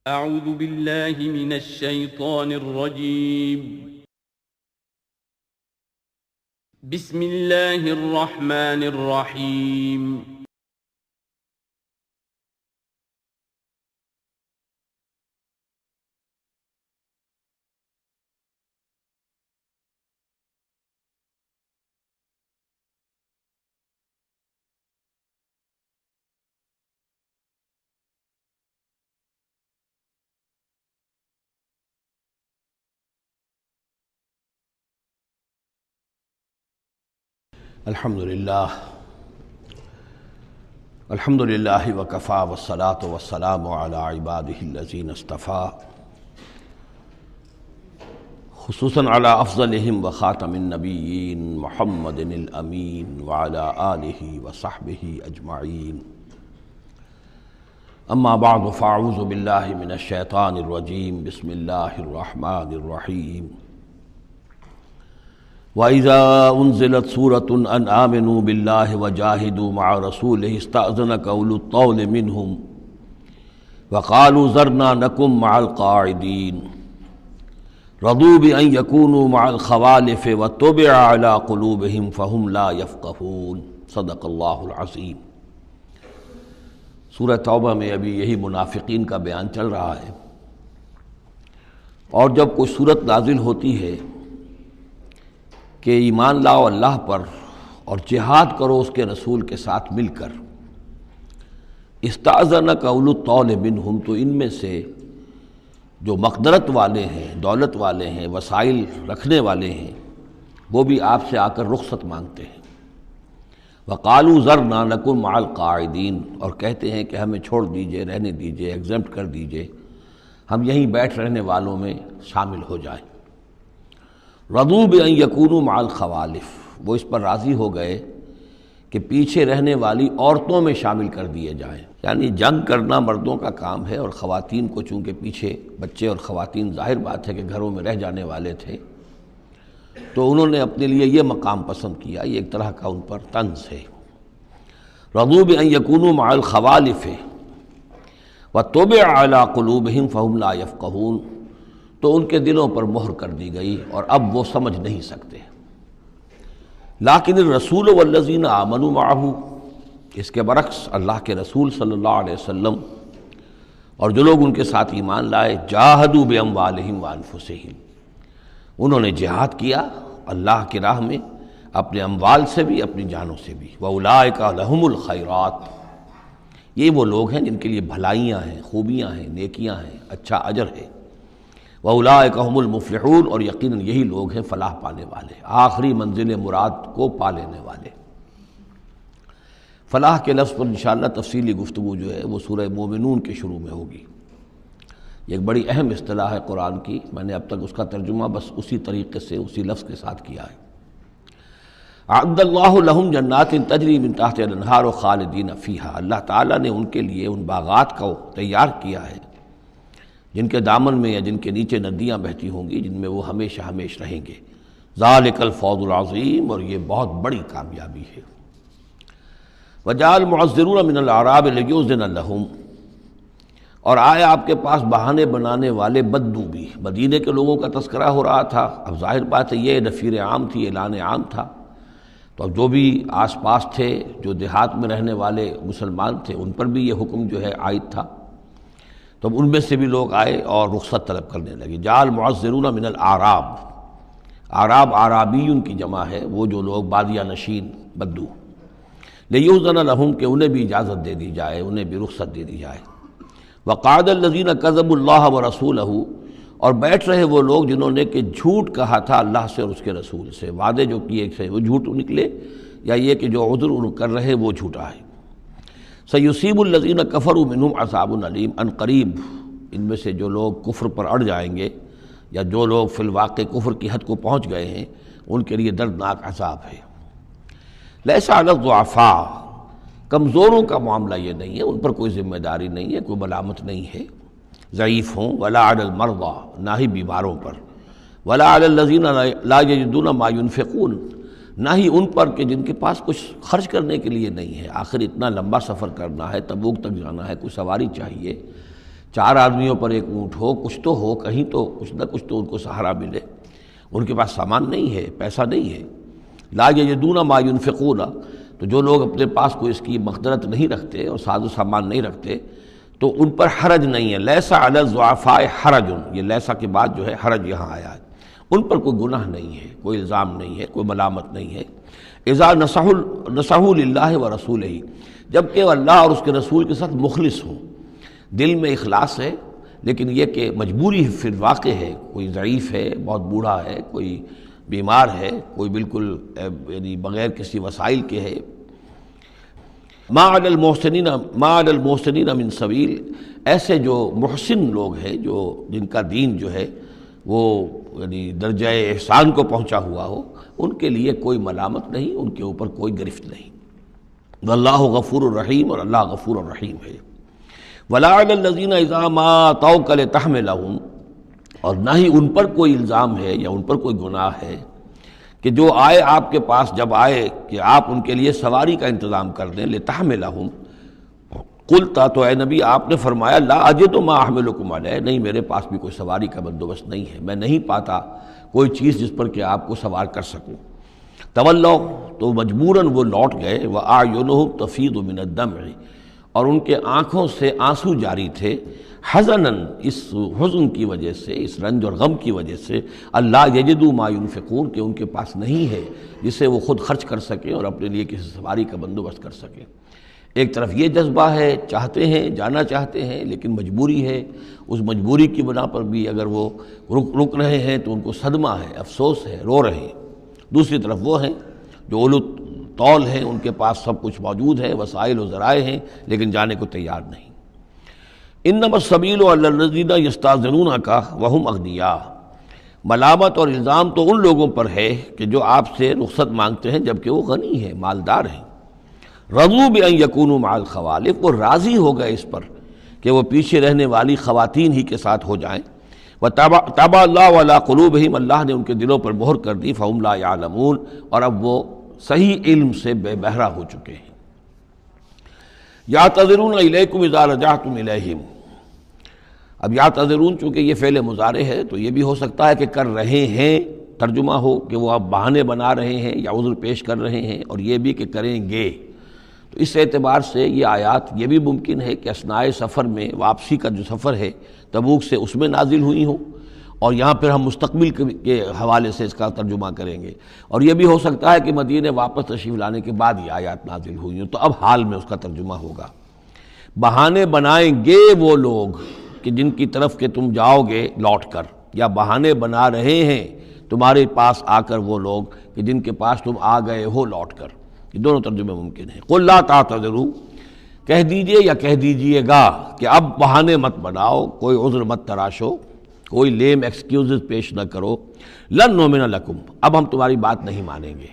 اعوذ باللہ من الشیطان الرجیم بسم اللہ الرحمن الرحیم الحمدللہ وکفی والصلاة والسلام علی عبادہ الذین اصطفیٰ خصوصاً علی افضلہم وخاتم النبیین محمد الامین وعلی آلہ وصحبہ اجمعین اما بعد فاعوذ باللہ من الشیطان الرجیم بسم اللہ الرحمن الرحیم وَإِذَا أُنزِلَتْ سُورَةٌ أَنْ آمِنُوا بِاللَّهِ وَجَاهِدُوا مَعَ رَسُولِهِ اسْتَأْذَنَكَ أُولُو الطَّوْلِ مِنْهُمْ وَقَالُوا ذَرْنَا نَكُن مَعَ الْقَاعِدِينَ رَضُوا بِأَنْ يَكُونُوا مَعَ الْخَوَالِفِ وَطُبِعَ عَلَى قُلُوبِهِمْ فَهُمْ لَا يَفْقَهُونَ صدق اللہ العظیم۔ سورہ توبہ میں ابھی یہی منافقین کا بیان چل رہا ہے، اور جب کوئی صورت نازل ہوتی ہے کہ ایمان لاؤ اللہ پر اور جہاد کرو اس کے رسول کے ساتھ مل کر، استأذنک اولو الطول منہم، تو ان میں سے جو مقدرت والے ہیں، دولت والے ہیں، وسائل رکھنے والے ہیں، وہ بھی آپ سے آ کر رخصت مانگتے ہیں۔ وقالوا ذرنا نکن مع القاعدین، اور کہتے ہیں کہ ہمیں چھوڑ دیجئے، رہنے دیجئے، ایگزمپٹ کر دیجئے، ہم یہیں بیٹھ رہنے والوں میں شامل ہو جائیں۔ رضوا بأن یکونوا مع الخوالف، وہ اس پر راضی ہو گئے کہ پیچھے رہنے والی عورتوں میں شامل کر دیے جائیں، یعنی جنگ کرنا مردوں کا کام ہے، اور خواتین کو چونکہ پیچھے بچے اور خواتین ظاہر بات ہے کہ گھروں میں رہ جانے والے تھے، تو انہوں نے اپنے لیے یہ مقام پسند کیا، یہ ایک طرح کا ان پر طنز ہے۔ رضوا بأن یکونوا مع الخوالف وطبع علی قلوبہم فہم لا یفقہون، تو ان کے دلوں پر مہر کر دی گئی اور اب وہ سمجھ نہیں سکتے۔ لیکن الرسول والذین آمنوا معہ، اس کے برعکس اللہ کے رسول صلی اللہ علیہ وسلم اور جو لوگ ان کے ساتھ ایمان لائے، جاہدوا باموالہم وانفسہم، انہوں نے جہاد کیا اللہ کی راہ میں، اپنے اموال سے بھی، اپنی جانوں سے بھی۔ وَأُولَٰئِکَ لَهُمُ الْخَيْرَاتُ، یہ وہ لوگ ہیں جن کے لیے بھلائیاں ہیں، خوبیاں ہیں، نیکیاں ہیں، اچھا اجر ہے۔ وَأُولَٰئِکَ هُمُ الْمُفْلِحُونَ، اور یقیناً یہی لوگ ہیں فلاح پانے والے، آخری منزل مراد کو پا لینے والے۔ فلاح کے لفظ پر انشاءاللہ تفصیلی گفتگو جو ہے وہ سورہ مومنون کے شروع میں ہوگی۔ یہ ایک بڑی اہم اصطلاح ہے قرآن کی، میں نے اب تک اس کا ترجمہ بس اسی طریقے سے اسی لفظ کے ساتھ کیا ہے۔ اعد اللہ لہم جنات تجری من تحتہا الانہار خالدین فیہا، اللہ تعالیٰ نے ان کے لیے ان باغات کو تیار کیا ہے جن کے دامن میں یا جن کے نیچے ندیاں بہتی ہوں گی، جن میں وہ ہمیشہ ہمیش رہیں گے۔ ذالک الفوز العظیم، اور یہ بہت بڑی کامیابی ہے۔ وجاء المعذرون من الاعراب لیؤذن لہم، اور آئے آپ کے پاس بہانے بنانے والے بدو بھی، مدینے کے لوگوں کا تذکرہ ہو رہا تھا، اب ظاہر بات ہے یہ نفیر عام تھی، اعلان عام تھا، تو اب جو بھی آس پاس تھے، جو دیہات میں رہنے والے مسلمان تھے، ان پر بھی یہ حکم جو ہے عائد تھا، تو ان میں سے بھی لوگ آئے اور رخصت طلب کرنے لگے۔ جاء المعذرون من الاعراب، اعراب اعرابیون کی جمع ہے، وہ جو لوگ بادیہ نشین بدو، لیؤذن لہم، کہ انہیں بھی اجازت دے دی جائے، انہیں بھی رخصت دے دی جائے۔ وقعد الذین کذبوا اللہ ورسولہ، اور بیٹھ رہے وہ لوگ جنہوں نے کہ جھوٹ کہا تھا اللہ سے اور اس کے رسول سے، وعدے جو کیے تھے وہ جھوٹ نکلے، یا یہ کہ جو عذر کر رہے وہ جھوٹا ہے۔ سیصیب الذین کفروا منہم عذاب علیم، ان قریب ان میں سے جو لوگ کفر پر اڑ جائیں گے، یا جو لوگ فی الواقع کفر کی حد کو پہنچ گئے ہیں، ان کے لیے دردناک عذاب ہے۔ لیس علی الضعفاء، کمزوروں کا معاملہ یہ نہیں ہے، ان پر کوئی ذمہ داری نہیں ہے، کوئی ملامت نہیں ہے، ضعیف ہوں، ولا علی المرضى، نہ ہی بیماروں پر، ولا علی الذین لا یجدون ما ينفقون، نہ ہی ان پر کہ جن کے پاس کچھ خرچ کرنے کے لیے نہیں ہے، آخر اتنا لمبا سفر کرنا ہے، تبوک تک جانا ہے، کوئی سواری چاہیے، 4 آدمیوں پر ایک اونٹ ہو، کچھ تو ہو، کہیں تو کچھ نہ کچھ تو ان کو سہارا ملے، ان کے پاس سامان نہیں ہے، پیسہ نہیں ہے۔ لا یجدون ما ينفقون، تو جو لوگ اپنے پاس کوئی اس کی مقدرت نہیں رکھتے اور ساز و سامان نہیں رکھتے تو ان پر حرج نہیں ہے۔ لیس علی الضعفاء حرج، یہ لیسا کے بعد جو ہے حرج یہاں آیا ہے، ان پر کوئی گناہ نہیں ہے، کوئی الزام نہیں ہے، کوئی ملامت نہیں ہے۔ اذا نصحوا للہ ورسولہ، جب کہ وہ اللہ اور اس کے رسول کے ساتھ مخلص ہوں، دل میں اخلاص ہے، لیکن یہ کہ مجبوری فی الواقع ہے، کوئی ضعیف ہے، بہت بوڑھا ہے، کوئی بیمار ہے، کوئی بالکل یعنی بغیر کسی وسائل کے ہے۔ ما علی المحسنین من سبیل، ایسے جو محسن لوگ ہیں، جو جن کا دین جو ہے وہ یعنی درجہ احسان کو پہنچا ہوا ہو، ان کے لیے کوئی ملامت نہیں، ان کے اوپر کوئی گرفت نہیں۔ واللہ غفور الرحیم، اور اللہ غفور الرحیم ہے۔ ولا علی الذین اذا ما اتوک لتحملہم، اور نہ ہی ان پر کوئی الزام ہے یا ان پر کوئی گناہ ہے کہ جو آئے آپ کے پاس، جب آئے کہ آپ ان کے لیے سواری کا انتظام کر دیں، لتحملہم، قلتا، تو اے نبی آپ نے فرمایا، لا اجد ما احملکم علیہ، نہیں میرے پاس بھی کوئی سواری کا بندوبست نہیں ہے، میں نہیں پاتا کوئی چیز جس پر کہ آپ کو سوار کر سکوں۔ تولوا، تو مجبوراً وہ لوٹ گئے، واعینہم تفیض من الدمع، اور ان کے آنکھوں سے آنسو جاری تھے، حزناً، اس حزن کی وجہ سے، اس رنج اور غم کی وجہ سے، اللہ یجدوا ما ينفقون، کہ ان کے پاس نہیں ہے جسے وہ خود خرچ کر سکیں اور اپنے لیے کسی سواری کا بندوبست کر سکیں۔ ایک طرف یہ جذبہ ہے، چاہتے ہیں، جانا چاہتے ہیں، لیکن مجبوری ہے، اس مجبوری کی بنا پر بھی اگر وہ رک رہے ہیں تو ان کو صدمہ ہے، افسوس ہے، رو رہے ہیں۔ دوسری طرف وہ ہیں جو اولو طول ہیں، ان کے پاس سب کچھ موجود ہے، وسائل و ذرائع ہیں، لیکن جانے کو تیار نہیں۔ انما السبیل علی الذین یستاذنونک وہم اغنیاء، ملامت اور الزام تو ان لوگوں پر ہے کہ جو آپ سے رخصت مانگتے ہیں جبکہ وہ غنی ہیں، مالدار ہیں۔ رضوا بان یکونوا مع الخوالف، وہ راضی ہو گئے اس پر کہ وہ پیچھے رہنے والی خواتین ہی کے ساتھ ہو جائیں۔ وطبع اللہ علی قلوبہم، اللہ نے ان کے دلوں پر مہر کر دی، فہم لا یعلمون، اور اب وہ صحیح علم سے بے بہرہ ہو چکے ہیں۔ یعتذرون الیکم اذا رجعتم الیہم، اب یعتذرون چونکہ یہ فعل مضارع ہے تو یہ بھی ہو سکتا ہے کہ کر رہے ہیں، ترجمہ ہو کہ وہ اب بہانے بنا رہے ہیں یا عذر پیش کر رہے ہیں، اور یہ بھی کہ کریں گے۔ تو اس اعتبار سے یہ آیات یہ بھی ممکن ہے کہ اثناء سفر میں، واپسی کا جو سفر ہے تبوک سے، اس میں نازل ہوئی ہوں، اور یہاں پھر ہم مستقبل کے حوالے سے اس کا ترجمہ کریں گے، اور یہ بھی ہو سکتا ہے کہ مدینے واپس تشریف لانے کے بعد یہ آیات نازل ہوئی ہوں، تو اب حال میں اس کا ترجمہ ہوگا۔ بہانے بنائیں گے وہ لوگ کہ جن کی طرف کہ تم جاؤ گے لوٹ کر، یا بہانے بنا رہے ہیں تمہارے پاس آ کر وہ لوگ کہ جن کے پاس تم آ گئے ہو لوٹ کر، یہ دونوں ترجمے ممکن ہیں۔ قل لا تعتذروا، کہہ دیجئے یا کہہ دیجئے گا کہ اب بہانے مت بناؤ، کوئی عذر مت تراشو، کوئی لیم ایکسکیوزز پیش نہ کرو۔ لن نؤمن لکم، اب ہم تمہاری بات نہیں مانیں گے۔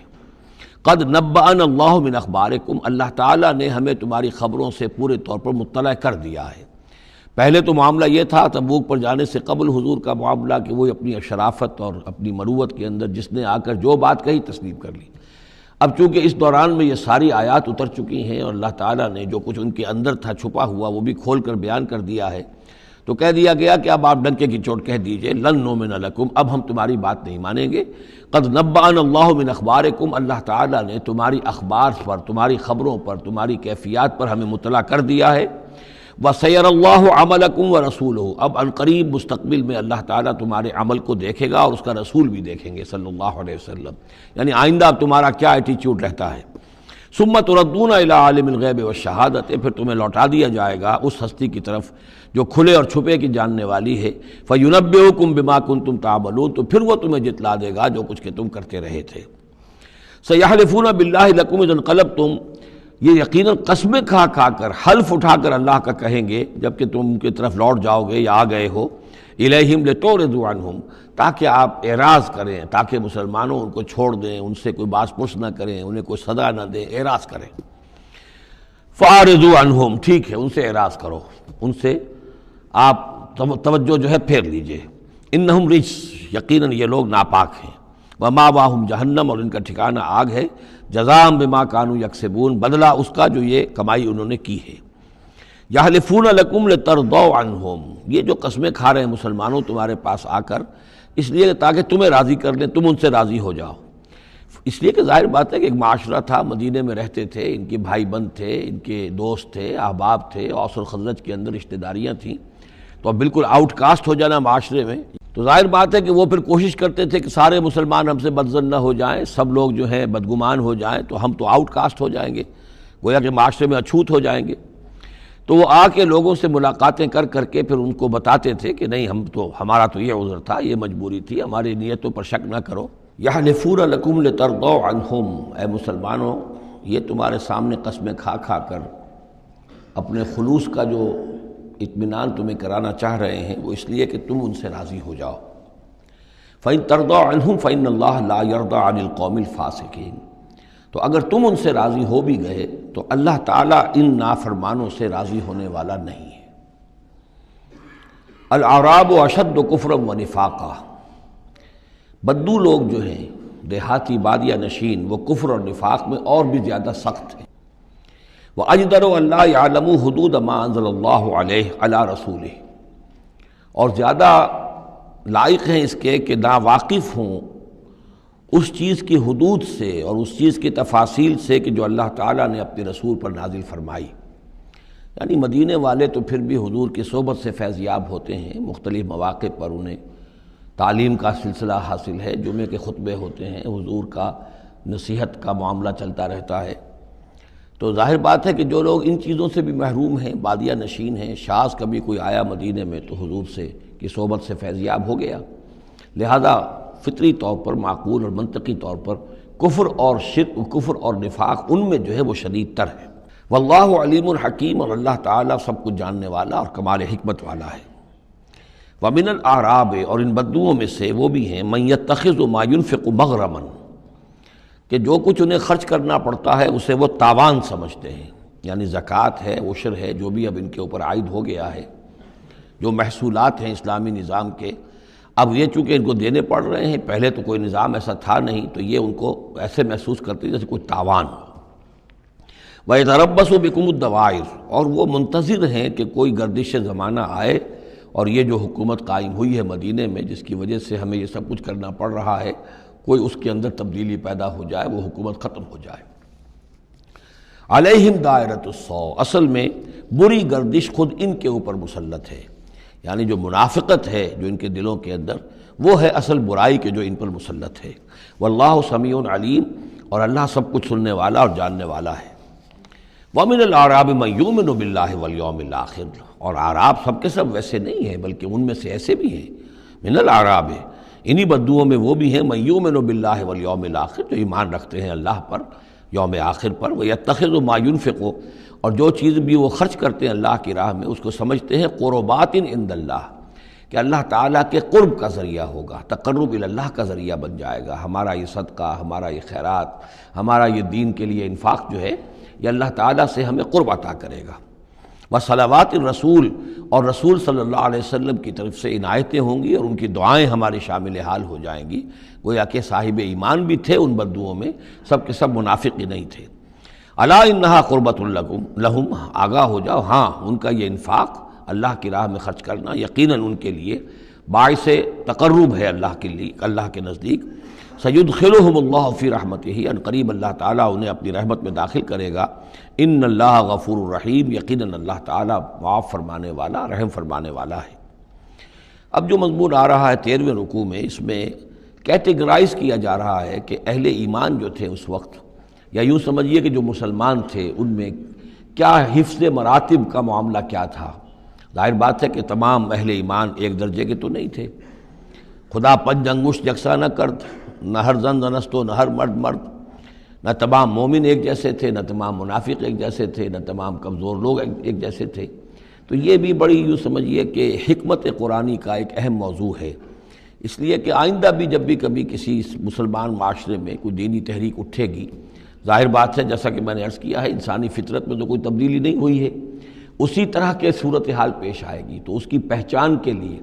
قد نبأنا اللہ من اخبارکم، اللہ تعالیٰ نے ہمیں تمہاری خبروں سے پورے طور پر مطلع کر دیا ہے۔ پہلے تو معاملہ یہ تھا تبوک پر جانے سے قبل حضور کا معاملہ کہ وہ اپنی شرافت اور اپنی مروت کے اندر جس نے آ کر جو بات کہی تسلیم کر لی۔ اب چونکہ اس دوران میں یہ ساری آیات اتر چکی ہیں اور اللہ تعالیٰ نے جو کچھ ان کے اندر تھا چھپا ہوا وہ بھی کھول کر بیان کر دیا ہے، تو کہہ دیا گیا کہ اب آپ ڈنکے کی چوٹ کہہ دیجئے، لن نؤمن لکم، اب ہم تمہاری بات نہیں مانیں گے۔ قد نبأنا اللہ من اخبارکم، اللہ تعالیٰ نے تمہاری اخبار پر، تمہاری خبروں پر، تمہاری کیفیات پر ہمیں مطلع کر دیا ہے۔ وَسَيَرَ اللَّهُ عَمَلَكُمْ وَرَسُولُهُ، اب عنقریب مستقبل میں اللہ تعالیٰ تمہارے عمل کو دیکھے گا اور اس کا رسول بھی دیکھیں گے صلی اللہ علیہ وسلم، یعنی آئندہ اب تمہارا کیا ایٹیچیوڈ رہتا ہے۔ ثُمَّ تُرَدُّونَ إِلَىٰ عَالِمِ الْغَيْبِ وَالشَّهَادَةِ، پھر تمہیں لوٹا دیا جائے گا اس ہستی کی طرف جو کھلے اور چھپے کی جاننے والی ہے۔ فَيُنَبِّئُكُم بِمَا كُنتُمْ تَعْمَلُونَ، تو پھر وہ تمہیں جتلا دے گا جو کچھ کہ تم کرتے رہے تھے۔ سَيَحْلِفُونَ بِاللَّهِ لَكُمْ إِذَا انقلبتم، یہ یقیناً قسمیں کھا کھا کر، حلف اٹھا کر اللہ کا کہیں گے جب کہ تم ان کی طرف لوٹ جاؤ گے یا آ گئے ہو، الیہم لتعرضوا عنہم، تاکہ آپ اعراض کریں، تاکہ مسلمانوں ان کو چھوڑ دیں، ان سے کوئی باس پرس نہ کریں، انہیں کوئی صدا نہ دیں، اعراض کریں۔ فاعرضوا عنہم، ٹھیک ہے ان سے اعراض کرو، ان سے آپ توجہ جو ہے پھیر لیجئے۔ انہم رجس، یقیناً یہ لوگ ناپاک ہیں۔ وماواہم جہنم، اور ان کا ٹھکانہ آگ ہے۔ جزاء بما کانوا یکسبون، بدلہ اس کا جو یہ کمائی انہوں نے کی ہے۔ یحلفون لکم لترضوا عنہم، یہ جو قسمیں کھا رہے ہیں مسلمانوں تمہارے پاس آ کر، اس لیے تاکہ تمہیں راضی کر لیں، تم ان سے راضی ہو جاؤ۔ اس لیے کہ ظاہر بات ہے کہ ایک معاشرہ تھا، مدینے میں رہتے تھے، ان کے بھائی بند تھے، ان کے دوست تھے، احباب تھے، اوس اور خزرج کے اندر رشتہ داریاں تھیں، تو اب بالکل آؤٹ کاسٹ ہو جانا معاشرے میں، تو ظاہر بات ہے کہ وہ پھر کوشش کرتے تھے کہ سارے مسلمان ہم سے بدظن نہ ہو جائیں، سب لوگ جو ہیں بدگمان ہو جائیں، تو ہم تو آؤٹ کاسٹ ہو جائیں گے، گویا کہ معاشرے میں اچھوت ہو جائیں گے۔ تو وہ آ کے لوگوں سے ملاقاتیں کر کر کے پھر ان کو بتاتے تھے کہ نہیں، ہمارا تو یہ عذر تھا، یہ مجبوری تھی، ہماری نیتوں پر شک نہ کرو۔ یحلفون لکم لترضوا عنہم، اے مسلمانوں یہ تمہارے سامنے قسمیں کھا کھا کر اپنے خلوص کا جو اطمینان تمہیں کرانا چاہ رہے ہیں، وہ اس لیے کہ تم ان سے راضی ہو جاؤ۔ فَإِن تَرْضَوْا عَنْهُمْ فَإِنَّ اللَّهَ لَا يَرْضَىٰ عَنِ الْقَوْمِ الْفَاسِقِينَ، تو اگر تم ان سے راضی ہو بھی گئے تو اللہ تعالیٰ ان نافرمانوں سے راضی ہونے والا نہیں ہے۔ الاعراب اشد کفرا ونفاقا، بدو لوگ جو ہیں دیہاتی بادیہ نشین، وہ کفر اور نفاق میں اور بھی زیادہ سخت ہیں۔ وَأَجْدَرُ أَن لَّا يَعْلَمُوا حُدُودَ مَا أَنزَلَ اللَّهُ عَلَيْهِ عَلَىٰ رَسُولِهِ، اور زیادہ لائق ہیں اس کے کہ ناواقف ہوں اس چیز کی حدود سے اور اس چیز کی تفاصیل سے کہ جو اللہ تعالیٰ نے اپنے رسول پر نازل فرمائی۔ یعنی مدینے والے تو پھر بھی حضور کی صحبت سے فیضیاب ہوتے ہیں، مختلف مواقع پر انہیں تعلیم کا سلسلہ حاصل ہے، جمعے کے خطبے ہوتے ہیں، حضور کا نصیحت کا معاملہ چلتا رہتا ہے، تو ظاہر بات ہے کہ جو لوگ ان چیزوں سے بھی محروم ہیں، بادیہ نشین ہیں، شاذ کبھی کوئی آیا مدینے میں تو حضور سے کی صحبت سے فیضیاب ہو گیا، لہذا فطری طور پر، معقول اور منطقی طور پر کفر اور شرک، کفر اور نفاق ان میں جو ہے وہ شدید تر ہے۔ واللہ علیم الحکیم، اور اللہ تعالیٰ سب کچھ جاننے والا اور کمال حکمت والا ہے۔ ومن الاعراب، اور ان بدوؤں میں سے وہ بھی ہیں، من یتخذ ما ينفق مغرما، کہ جو کچھ انہیں خرچ کرنا پڑتا ہے اسے وہ تاوان سمجھتے ہیں، یعنی زکوٰۃ ہے، عشر ہے، جو بھی اب ان کے اوپر عائد ہو گیا ہے، جو محصولات ہیں اسلامی نظام کے، اب یہ چونکہ ان کو دینے پڑ رہے ہیں، پہلے تو کوئی نظام ایسا تھا نہیں، تو یہ ان کو ایسے محسوس کرتے ہیں جیسے کوئی تاوان ہو۔ وَيَتَرَبَّصُ بِكُمُ الدَّوَائِرَ، اور وہ منتظر ہیں کہ کوئی گردش زمانہ آئے اور یہ جو حکومت قائم ہوئی ہے مدینے میں، جس کی وجہ سے ہمیں یہ سب کچھ کرنا پڑ رہا ہے، کوئی اس کے اندر تبدیلی پیدا ہو جائے، وہ حکومت ختم ہو جائے۔ علیہم دائرۃ السوء، اصل میں بری گردش خود ان کے اوپر مسلط ہے، یعنی جو منافقت ہے جو ان کے دلوں کے اندر، وہ ہے اصل برائی کے جو ان پر مسلط ہے۔ واللہ سمیع علیم، اور اللہ سب کچھ سننے والا اور جاننے والا ہے۔ ومن الاعراب من یؤمن باللہ والیوم الآخر، اور اعراب سب کے سب ویسے نہیں ہیں، بلکہ ان میں سے ایسے بھی ہیں، من الاعراب، انہی بدوؤں میں وہ بھی ہیں، من یؤمن باللہ والیوم الآخر، جو ایمان رکھتے ہیں اللہ پر، یوم آخر پر، ویتخذ ما ینفق، اور جو چیز بھی وہ خرچ کرتے ہیں اللہ کی راہ میں اس کو سمجھتے ہیں قربات عند اللہ، کہ اللہ تعالیٰ کے قرب کا ذریعہ ہوگا، تقرب الی اللہ کا ذریعہ بن جائے گا، ہمارا یہ صدقہ، ہمارا یہ خیرات، ہمارا یہ دین کے لیے انفاق جو ہے، یہ اللہ تعالیٰ سے ہمیں قرب عطا کرے گا۔ وصلوات الرسول، اور رسول صلی اللہ علیہ وسلم کی طرف سے عنایتیں ہوں گی اور ان کی دعائیں ہمارے شامل حال ہو جائیں گی۔ گویا کہ صاحب ایمان بھی تھے ان بدوؤں میں، سب کے سب منافق ہی نہیں تھے۔ الا انہا قربۃ لہم، آگاہ ہو جاؤ، ہاں ان کا یہ انفاق، اللہ کی راہ میں خرچ کرنا، یقیناً ان کے لیے باعث تقرب ہے اللہ کے لیے، اللہ کے نزدیک۔ سیدخلہم اللہ فی رحمتہ، ان قریب اللہ تعالیٰ انہیں اپنی رحمت میں داخل کرے گا۔ ان اللہ غفور الرحیم، یقیناً اللہ تعالیٰ معاف فرمانے والا، رحم فرمانے والا ہے۔ اب جو مضمون آ رہا ہے 13ویں رکوع میں، اس میں کیٹیگرائز کیا جا رہا ہے کہ اہل ایمان جو تھے اس وقت، یا یوں سمجھیے کہ جو مسلمان تھے ان میں کیا حفظ مراتب کا معاملہ کیا تھا۔ ظاہر بات ہے کہ تمام اہل ایمان ایک درجے کے تو نہیں تھے، خدا پنج انگشت یکساں نہ کرد، نہ ہر زن زنستو، نہ ہر مرد مرد، نہ تمام مومن ایک جیسے تھے، نہ تمام منافق ایک جیسے تھے، نہ تمام کمزور لوگ ایک جیسے تھے۔ تو یہ بھی بڑی یوں سمجھیے کہ حکمت قرآنی کا ایک اہم موضوع ہے، اس لیے کہ آئندہ بھی جب بھی کبھی کسی مسلمان معاشرے میں کوئی دینی تحریک اٹھے گی، ظاہر بات ہے جیسا کہ میں نے عرض کیا ہے، انسانی فطرت میں تو کوئی تبدیلی نہیں ہوئی ہے، اسی طرح کے صورتحال پیش آئے گی، تو اس کی پہچان کے لیے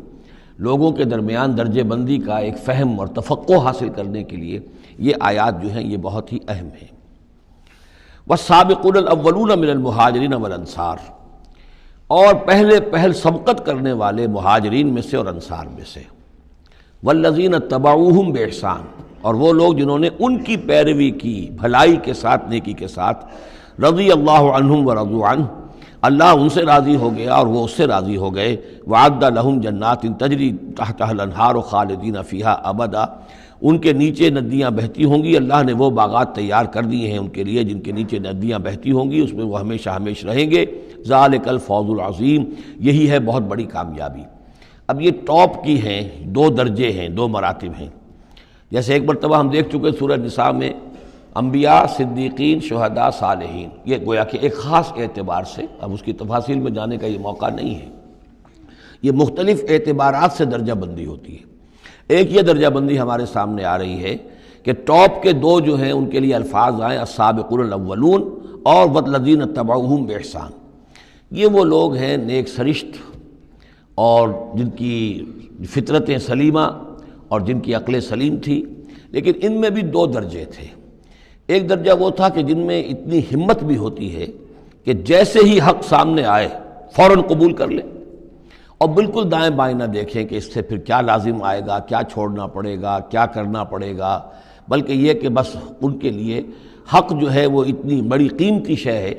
لوگوں کے درمیان درجہ بندی کا ایک فہم اور تفقع حاصل کرنے کے لیے یہ آیات جو ہیں یہ بہت ہی اہم ہیں۔ والسابقون الاولون من المہاجرین والانصار، اور پہلے پہل سبقت کرنے والے مہاجرین میں سے اور انصار میں سے، والذین اتبعوہم بإحسان، اور وہ لوگ جنہوں نے ان کی پیروی کی بھلائی کے ساتھ، نیکی کے ساتھ، رضی اللہ عنہم ورضوا عنہ، اللہ ان سے راضی ہو گیا اور وہ اس سے راضی ہو گئے، وعد لہم جنات تجری تحتها الانہار خالدین فیہا ابدا، ان کے نیچے ندیاں بہتی ہوں گی، اللہ نے وہ باغات تیار کر دیے ہیں ان کے لیے جن کے نیچے ندیاں بہتی ہوں گی، اس میں وہ ہمیشہ ہمیشہ رہیں گے، ذالک الفوز العظیم، یہی ہے بہت بڑی کامیابی۔ اب یہ ٹاپ کی ہیں، دو درجے ہیں، دو مراتب ہیں۔ جیسے ایک مرتبہ ہم دیکھ چکے سورہ نساء میں انبیاء، صدیقین، شہداء، صالحین، یہ گویا کہ ایک خاص اعتبار سے، اب اس کی تفاصیل میں جانے کا یہ موقع نہیں ہے، یہ مختلف اعتبارات سے درجہ بندی ہوتی ہے۔ ایک یہ درجہ بندی ہمارے سامنے آ رہی ہے کہ ٹاپ کے دو جو ہیں ان کے لیے الفاظ آئیں السابقون الاولون اور والذین اتبعوہم بإحسان، یہ وہ لوگ ہیں نیک سرشت اور جن کی فطرتیں سلیمہ اور جن کی عقل سلیم تھی، لیکن ان میں بھی دو درجے تھے۔ ایک درجہ وہ تھا کہ جن میں اتنی ہمت بھی ہوتی ہے کہ جیسے ہی حق سامنے آئے فوراً قبول کر لیں اور بالکل دائیں بائیں نہ دیکھیں کہ اس سے پھر کیا لازم آئے گا، کیا چھوڑنا پڑے گا، کیا کرنا پڑے گا، بلکہ یہ کہ بس ان کے لیے حق جو ہے وہ اتنی بڑی قیمتی شے ہے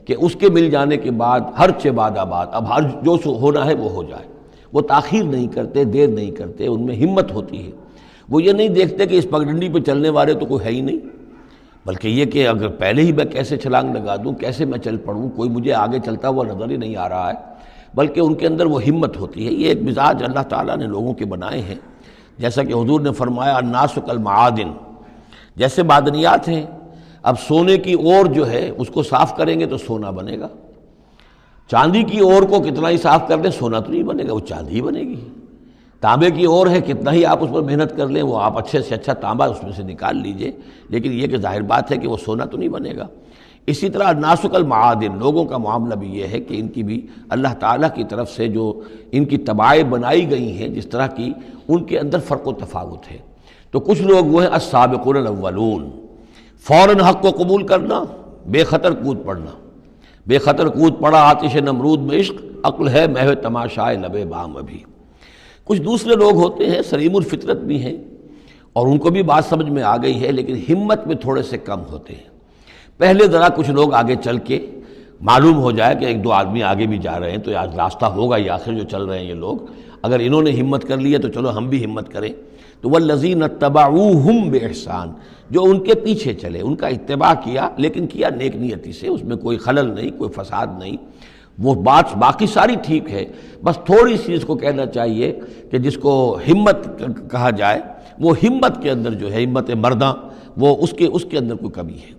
کہ اس کے مل جانے کے بعد ہر چہ بعد آباد، اب ہر جو ہونا ہے وہ ہو جائے، وہ تاخیر نہیں کرتے، دیر نہیں کرتے، ان میں ہمت ہوتی ہے۔ وہ یہ نہیں دیکھتے کہ اس پگڈنڈی پہ چلنے والے تو کوئی ہے ہی نہیں، بلکہ یہ کہ اگر پہلے ہی میں کیسے چھلانگ لگا دوں، کیسے میں چل پڑوں، کوئی مجھے آگے چلتا ہوا نظر ہی نہیں آ رہا ہے، بلکہ ان کے اندر وہ ہمت ہوتی ہے۔ یہ ایک مزاج اللہ تعالیٰ نے لوگوں کے بنائے ہیں، جیسا کہ حضور نے فرمایا الناس کالمعادن، جیسے معدنیات ہیں، اب سونے کی اور جو ہے اس کو صاف کریں گے تو سونا بنے گا، چاندی کی اور کو کتنا ہی صاف کر دیں سونا تو نہیں بنے گا، وہ چاندی ہی بنے گی۔ تانبے کی اور ہے، کتنا ہی آپ اس پر محنت کر لیں وہ آپ اچھے سے اچھا تانبا اس میں سے نکال لیجئے، لیکن یہ کہ ظاہر بات ہے کہ وہ سونا تو نہیں بنے گا۔ اسی طرح الناس کالمعادن، لوگوں کا معاملہ بھی یہ ہے کہ ان کی بھی اللہ تعالیٰ کی طرف سے جو ان کی طبائع بنائی گئی ہیں جس طرح کی، ان کے اندر فرق و تفاوت ہے۔ تو کچھ لوگ وہ ہیں السابقون الاولون، فوراً حق کو قبول کرنا، بے خطر کود پڑنا، بے خطر کود پڑا آتش نمرود میں عشق، عقل ہے محو تماشائے لب بام ابھی۔ کچھ دوسرے لوگ ہوتے ہیں سلیم الفطرت بھی ہیں اور ان کو بھی بات سمجھ میں آ گئی ہے، لیکن ہمت میں تھوڑے سے کم ہوتے ہیں۔ پہلے ذرا کچھ لوگ آگے چل کے معلوم ہو جائے کہ ایک دو آدمی آگے بھی جا رہے ہیں تو آج راستہ ہوگا، یہ آخر جو چل رہے ہیں یہ لوگ، اگر انہوں نے ہمت کر لی ہے تو چلو ہم بھی ہمت کریں۔ تو والذین اتبعوہم بإحسان، جو ان کے پیچھے چلے، ان کا اتباع کیا، لیکن کیا نیک نیتی سے، اس میں کوئی خلل نہیں، کوئی فساد نہیں، وہ بات باقی ساری ٹھیک ہے، بس تھوڑی سی اس کو کہنا چاہیے کہ جس کو ہمت کہا جائے، وہ ہمت کے اندر جو ہے ہمت مرداں، وہ اس کے اندر کوئی کمی ہے۔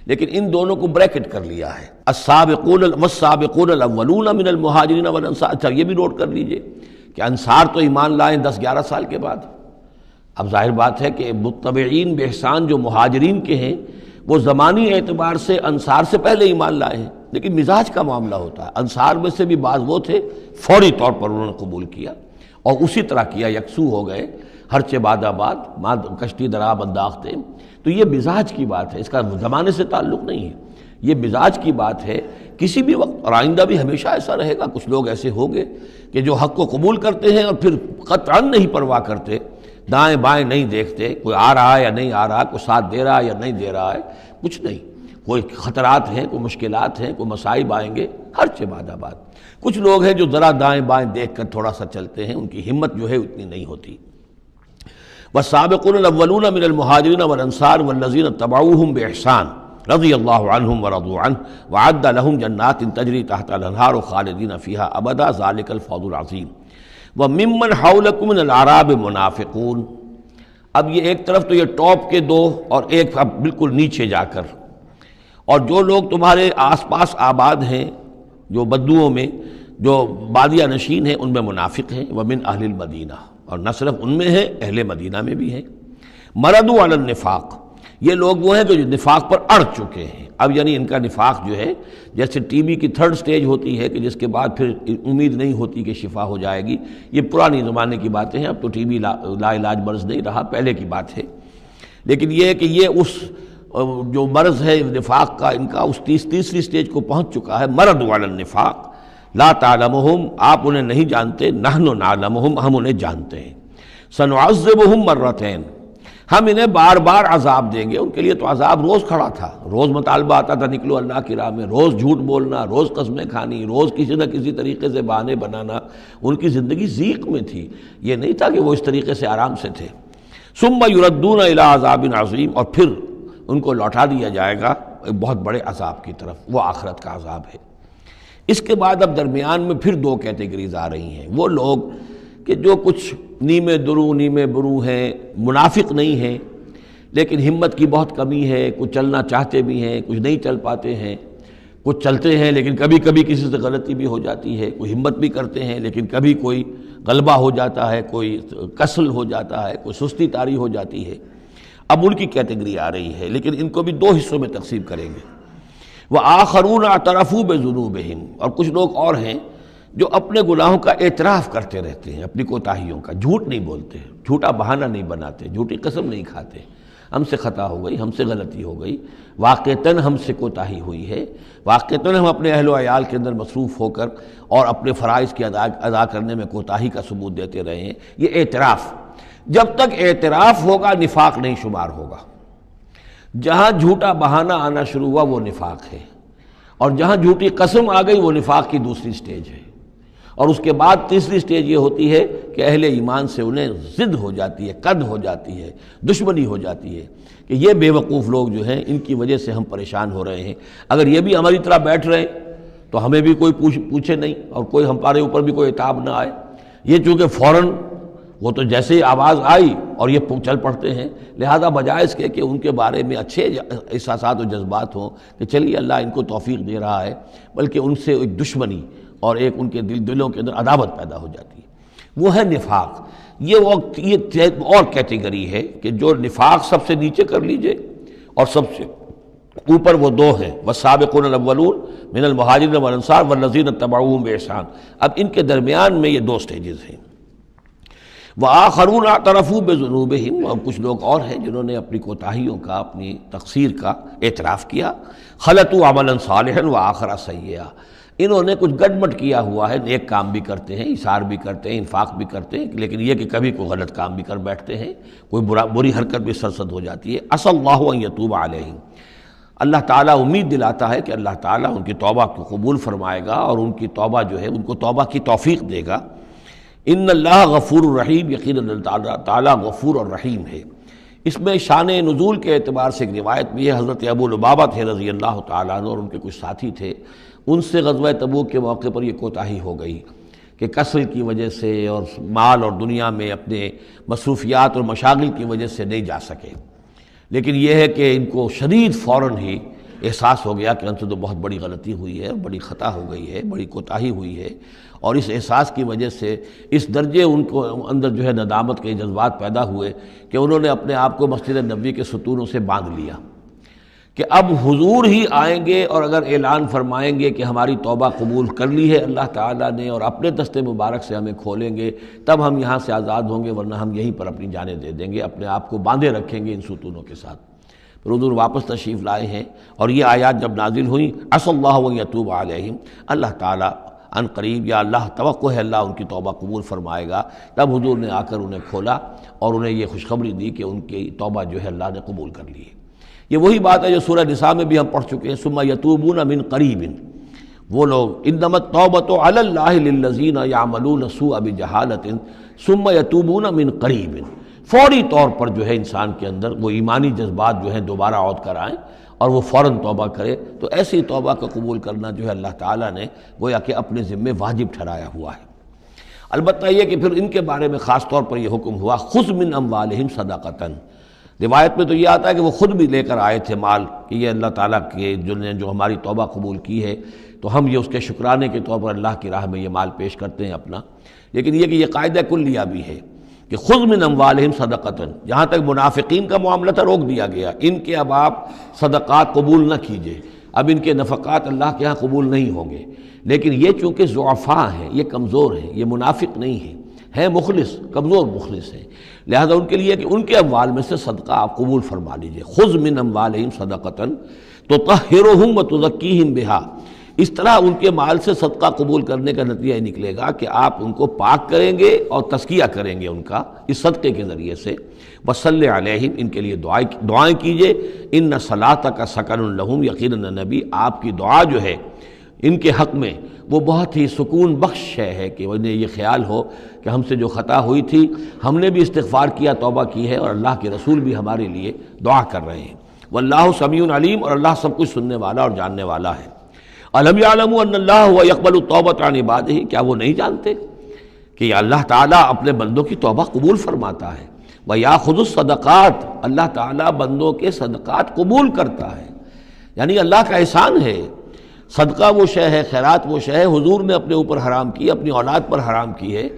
لیکن ان دونوں کو بریکٹ کر لیا ہے، السابقون والسابقون الاولون من المہاجرین والانصار۔ اچھا یہ بھی نوٹ کر لیجئے کہ انصار تو ایمان لائیں 10-11 سال کے بعد۔ اب ظاہر بات ہے کہ متبعین بإحسان جو مہاجرین کے ہیں وہ زمانی اعتبار سے انصار سے پہلے ایمان لائے ہیں، لیکن مزاج کا معاملہ ہوتا ہے۔ انصار میں سے بھی بعض وہ تھے فوری طور پر انہوں نے قبول کیا اور اسی طرح کیا، یکسو ہو گئے، ہر چہ بعد آباد کشتی درآب انداختے۔ تو یہ مزاج کی بات ہے، اس کا زمانے سے تعلق نہیں ہے، یہ مزاج کی بات ہے۔ کسی بھی وقت اور آئندہ بھی ہمیشہ ایسا رہے گا، کچھ لوگ ایسے ہوں گے کہ جو حق کو قبول کرتے ہیں اور پھر قطعاً نہیں پرواہ کرتے، دائیں بائیں نہیں دیکھتے، کوئی آ رہا ہے یا نہیں آ رہا، کوئی ساتھ دے رہا ہے یا نہیں دے رہا ہے، کچھ نہیں، کوئی خطرات ہیں، کوئی مشکلات ہیں، کوئی مصائب آئیں گے، ہر چہ بعد آباد۔ کچھ لوگ ہیں جو ذرا دائیں بائیں دیکھ کر تھوڑا سا چلتے ہیں، ان کی ہمت جو ہے اتنی نہیں ہوتی۔ والسابقون الاولون من المہاجرین والانصار والذین اتبعوہم بإحسان رضی اللہ عنہم ورضوا عنہ وعد لہم جنات تجری تحت الانہار خالدین فیہا ابدا ذالک الفوز العظیم۔ وممن حولکم من الاعراب منافقون، اب یہ ایک طرف تو یہ ٹاپ کے دو اور ایک اب بالکل نیچے جا کر، اور جو لوگ تمہارے آس پاس آباد ہیں جو بدوؤں میں، جو بادیہ نشین ہیں، ان میں منافق ہیں۔ ومن اہل المدینہ، اور نہ صرف ان میں ہے، اہل مدینہ میں بھی ہیں۔ مردوا علی النفاق، یہ لوگ وہ ہیں جو نفاق پر اڑ چکے ہیں۔ اب یعنی ان کا نفاق جو ہے جیسے ٹی بی کی 3rd سٹیج ہوتی ہے کہ جس کے بعد پھر امید نہیں ہوتی کہ شفا ہو جائے گی، یہ پرانی زمانے کی باتیں ہیں، اب تو ٹی بی لا علاج مرض نہیں رہا، پہلے کی بات ہے۔ لیکن یہ ہے کہ یہ اس جو مرض ہے نفاق کا، ان کا اس تیسری سٹیج کو پہنچ چکا ہے، مرض علی النفاق، لا تعلمہم آپ انہیں نہیں جانتے، نحن نعلمہم ہم انہیں جانتے ہیں، سنعذبہم مرتین ہم انہیں بار بار عذاب دیں گے۔ ان کے لیے تو عذاب روز کھڑا تھا، روز مطالبہ آتا تھا نکلو اللہ کی راہ میں، روز جھوٹ بولنا، روز قسمیں کھانی، روز کسی نہ کسی طریقے سے بہانے بنانا، ان کی زندگی ضیق میں تھی، یہ نہیں تھا کہ وہ اس طریقے سے آرام سے تھے۔ ثم یردون الی عذاب عظیم اور پھر ان کو لوٹا دیا جائے گا ایک بہت بڑے عذاب کی طرف، وہ آخرت کا عذاب ہے۔ اس کے بعد اب درمیان میں پھر دو کیٹیگریز آ رہی ہیں، وہ لوگ کہ جو کچھ نیمے درو نیمے برو ہیں، منافق نہیں ہیں لیکن ہمت کی بہت کمی ہے، کچھ چلنا چاہتے بھی ہیں، کچھ نہیں چل پاتے ہیں، کچھ چلتے ہیں لیکن کبھی کبھی کسی سے غلطی بھی ہو جاتی ہے، کوئی ہمت بھی کرتے ہیں لیکن کبھی کوئی غلبہ ہو جاتا ہے، کوئی کسل ہو جاتا ہے، کوئی سستی طاری ہو جاتی ہے۔ اب ان کی کیٹیگری آ رہی ہے، لیکن ان کو بھی دو حصوں میں تقسیم کریں گے۔ وَآخَرُونَ اعْتَرَفُوا بِذُنُوبِهِمْ اور کچھ لوگ اور ہیں جو اپنے گناہوں کا اعتراف کرتے رہتے ہیں، اپنی کوتاہیوں کا، جھوٹ نہیں بولتے، جھوٹا بہانہ نہیں بناتے، جھوٹی قسم نہیں کھاتے، ہم سے خطا ہو گئی، ہم سے غلطی ہو گئی، واقعتاً ہم سے کوتاہی ہوئی ہے، واقعتاً ہم اپنے اہل و عیال کے اندر مصروف ہو کر اور اپنے فرائض کی ادا کرنے میں کوتاہی کا ثبوت دیتے رہے ہیں۔ یہ اعتراف، جب تک اعتراف ہوگا نفاق نہیں شمار ہوگا۔ جہاں جھوٹا بہانہ آنا شروع ہوا وہ نفاق ہے، اور جہاں جھوٹی قسم آ گئی وہ نفاق کی دوسری سٹیج ہے، اور اس کے بعد تیسری سٹیج یہ ہوتی ہے کہ اہل ایمان سے انہیں ضد ہو جاتی ہے، قد ہو جاتی ہے، دشمنی ہو جاتی ہے کہ یہ بے وقوف لوگ جو ہیں ان کی وجہ سے ہم پریشان ہو رہے ہیں، اگر یہ بھی ہماری طرح بیٹھ رہے ہیں تو ہمیں بھی کوئی پوچھے نہیں اور کوئی ہمارے اوپر بھی کوئی عتاب نہ آئے۔ یہ چونکہ فوراً وہ تو جیسے ہی آواز آئی اور یہ چل پڑتے ہیں، لہذا بجائے اس کے کہ ان کے بارے میں اچھے احساسات و جذبات ہوں کہ چلیے اللہ ان کو توفیق دے رہا ہے، بلکہ ان سے ایک دشمنی اور ایک ان کے دلوں کے اندر عداوت پیدا ہو جاتی ہے، وہ ہے نفاق۔ یہ اور کیٹیگری ہے کہ جو نفاق سب سے نیچے کر لیجئے اور سب سے اوپر وہ دو ہیں، والسابقون الاولون من المہاجرین والانصار والذین اتبعوہم بإحسان۔ اب ان کے درمیان میں یہ دو سٹیجز ہیں۔ وآخرون اعترفوا بذنوبہم اور کچھ لوگ اور ہیں جنہوں نے اپنی کوتاہیوں کا، اپنی تقصیر کا اعتراف کیا۔ خلطوا عملا صالحا وآخر سیئا، انہوں نے کچھ گڈمٹ کیا ہوا ہے، نیک کام بھی کرتے ہیں، اثار بھی کرتے ہیں، انفاق بھی کرتے ہیں، لیکن یہ کہ کبھی کوئی غلط کام بھی کر بیٹھتے ہیں، کوئی بری حرکت بھی سرزد ہو جاتی ہے۔ عسى اللہ ان یتوب علیہم، اللہ تعالیٰ امید دلاتا ہے کہ اللہ تعالیٰ ان کی توبہ کو قبول فرمائے گا اور ان کی توبہ جو ہے ان کو توبہ کی توفیق دے گا۔ ان اللہ غفور الرحیم، یقیناً اللہ تعالیٰ غفور اور رحیم ہے۔ اس میں شان نزول کے اعتبار سے ایک روایت بھی ہے، حضرت ابو لبابہ تھے رضی اللہ تعالیٰ عنہ اور ان کے کچھ ساتھی تھے، ان سے غزوہ تبوک کے موقع پر یہ کوتاہی ہو گئی کہ کسل کی وجہ سے اور مال اور دنیا میں اپنے مصروفیات اور مشاغل کی وجہ سے نہیں جا سکے، لیکن یہ ہے کہ ان کو شدید فوراً ہی احساس ہو گیا کہ ان سے تو بہت بڑی غلطی ہوئی ہے، بڑی خطا ہو گئی ہے، بڑی کوتاہی ہوئی ہے، اور اس احساس کی وجہ سے اس درجے ان کو اندر جو ہے ندامت کے جذبات پیدا ہوئے کہ انہوں نے اپنے آپ کو مسجد نبوی کے ستونوں سے باندھ لیا کہ اب حضور ہی آئیں گے اور اگر اعلان فرمائیں گے کہ ہماری توبہ قبول کر لی ہے اللہ تعالیٰ نے اور اپنے دست مبارک سے ہمیں کھولیں گے، تب ہم یہاں سے آزاد ہوں گے، ورنہ ہم یہیں پر اپنی جانیں دے دیں گے، اپنے آپ کو باندھے رکھیں گے ان ستونوں کے ساتھ۔ پھر حضور واپس تشریف لائے ہیں اور یہ آیات جب نازل ہوئیں، عسى اللہ ان یتوب علیہم، اللہ تعالیٰ ان قریب، یا اللہ توقع ہے اللہ ان کی توبہ قبول فرمائے گا، تب حضور نے آ کر انہیں کھولا اور انہیں یہ خوشخبری دی کہ ان کی توبہ جو ہے اللہ نے قبول کر لی ہے۔ یہ وہی بات ہے جو سورہ نساء میں بھی ہم پڑھ چکے ہیں، ثم یتوبون من قریب، وہ لوگ انما التوبۃ علی اللہ للذین یعملون السوء بجہالۃ ثم یتوبون من قریب، فوری طور پر جو ہے انسان کے اندر وہ ایمانی جذبات جو ہیں دوبارہ عود کر آئیں اور وہ فوراً توبہ کرے، تو ایسی توبہ کا قبول کرنا جو ہے اللہ تعالیٰ نے گویا کہ اپنے ذمے واجب ٹھہرایا ہوا ہے۔ البتہ یہ کہ پھر ان کے بارے میں خاص طور پر یہ حکم ہوا، خذ من اموالہم صدقۃ، روایت میں تو یہ آتا ہے کہ وہ خود بھی لے کر آئے تھے مال کہ یہ اللہ تعالیٰ کے جو ہماری توبہ قبول کی ہے تو ہم یہ اس کے شکرانے کے طور پر اللہ کی راہ میں یہ مال پیش کرتے ہیں اپنا، لیکن یہ کہ یہ قاعدہ کلیہ بھی ہے کہ خذ من اموالہم صدقۃ، جہاں تک منافقین کا معاملہ تھا روک دیا گیا، ان کے اب آپ صدقات قبول نہ کیجئے، اب ان کے نفقات اللہ کے ہاں قبول نہیں ہوں گے، لیکن یہ چونکہ ضعفاء ہیں، یہ کمزور ہیں، یہ منافق نہیں ہیں مخلص، کمزور مخلص ہیں، لہذا ان کے لیے کہ ان کے اموال میں سے صدقہ آپ قبول فرما لیجئے۔ خذ من اموالہم صدقۃ تطہرہم وتزکیہم بہا، اس طرح ان کے مال سے صدقہ قبول کرنے کا نتیجہ یہ نکلے گا کہ آپ ان کو پاک کریں گے اور تزکیہ کریں گے ان کا اس صدقے کے ذریعے سے. وصلی علیہم، ان کے لیے دعائیں کیجیے. ان صلاتک سکن لہم، یقیناً نبی آپ کی دعا جو ہے ان کے حق میں وہ بہت ہی سکون بخش ہے کہ انہیں یہ خیال ہو کہ ہم سے جو خطا ہوئی تھی ہم نے بھی استغفار کیا، توبہ کی ہے، اور اللہ کے رسول بھی ہمارے لیے دعا کر رہے ہیں. واللہ سمیع علیم، اور اللہ سب کچھ سننے والا اور جاننے والا ہے. الم یعلموا ان اللہ هو یقبل التوبۃ عن عبادہ، کیا وہ نہیں جانتے کہ اللہ تعالیٰ اپنے بندوں کی توبہ قبول فرماتا ہے. ویأخذ الصدقات، اللہ تعالیٰ بندوں کے صدقات قبول کرتا ہے. یعنی اللہ کا احسان ہے. صدقہ وہ شے ہے، خیرات وہ شے ہے حضور نے اپنے اوپر حرام کی، اپنی اولاد پر حرام کی ہے.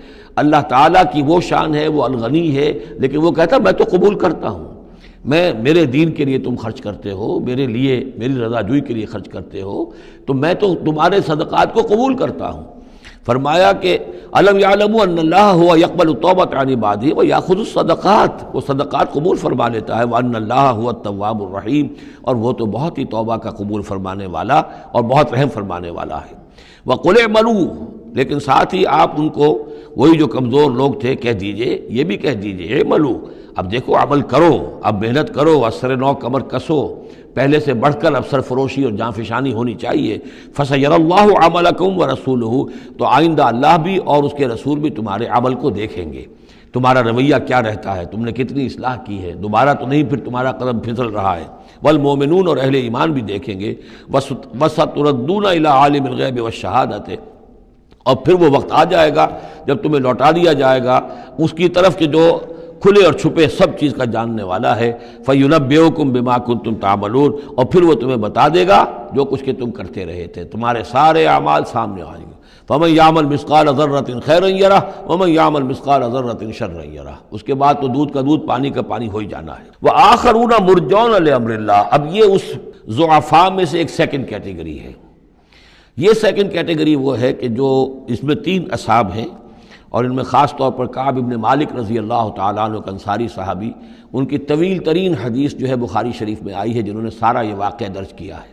اللہ تعالیٰ کی وہ شان ہے، وہ الغنی ہے، لیکن وہ کہتا میں تو قبول کرتا ہوں. میرے دین کے لیے تم خرچ کرتے ہو، میرے لیے میری رضا جوئی کے لیے خرچ کرتے ہو، تو میں تو تمہارے صدقات کو قبول کرتا ہوں. فرمایا کہ الم یعلموا ان اللہ هو یقبل التوبۃ عن عبادہ ویأخذ الصدقات، وہ صدقات قبول فرما لیتا ہے. وان اللہ هو التواب الرحیم، اور وہ تو بہت ہی توبہ کا قبول فرمانے والا اور بہت رحم فرمانے والا ہے. وقل اعملوا، لیکن ساتھ ہی آپ ان کو وہی جو کمزور لوگ تھے کہہ دیجئے، یہ بھی کہہ دیجئے اعملوا، اب دیکھو عمل کرو، اب محنت کرو، اثر نو کمر کسو، پہلے سے بڑھ کر افسر فروشی اور جاں فشانی ہونی چاہیے. فَسَيَرَى اللَّهُ عَمَلَكُمْ وَرَسُولُهُ، تو آئندہ اللہ بھی اور اس کے رسول بھی تمہارے عمل کو دیکھیں گے، تمہارا رویہ کیا رہتا ہے، تم نے کتنی اصلاح کی ہے، دوبارہ تو نہیں پھر تمہارا قدم پھسل رہا ہے. والمومنون، اور اہل ایمان بھی دیکھیں گے. وَسَتُرَدُّونَ إِلَىٰ عَالِمِ الْغَيْبِ وَالشَّهَادَةِ، اور پھر وہ وقت آ جائے گا جب تمہیں لوٹا دیا جائے گا اس کی طرف کہ جو کھلے اور چھپے سب چیز کا جاننے والا ہے. فَيُنَبِّئُكُم بِمَا كُنتُمْ تَعْمَلُونَ، اور پھر وہ تمہیں بتا دے گا جو کچھ کہ تم کرتے رہے تھے، تمہارے سارے اعمال سامنے آئیں گے. فَمَن يَعْمَلْ مِثْقَالَ ذَرَّةٍ خَيْرًا يَرَهُ وَمَن يَعْمَلْ مِثْقَالَ ذَرَّةٍ شَرًّا يَرَهُ. اس کے بعد تو دودھ کا دودھ پانی کا پانی ہو ہی جانا ہے. وَآخَرُونَ مُرْجَوْنَ لِأَمْرِ اللَّهِ، اب یہ اس ضعفاء میں سے ایک سیکنڈ کیٹیگری ہے. یہ سیکنڈ کیٹیگری وہ ہے کہ جو اس میں 3 اصحاب ہیں، اور ان میں خاص طور پر کعب ابن مالک رضی اللہ تعالیٰ عنہ ایک انصاری صحابی، ان کی طویل ترین حدیث جو ہے بخاری شریف میں آئی ہے، جنہوں نے سارا یہ واقعہ درج کیا ہے.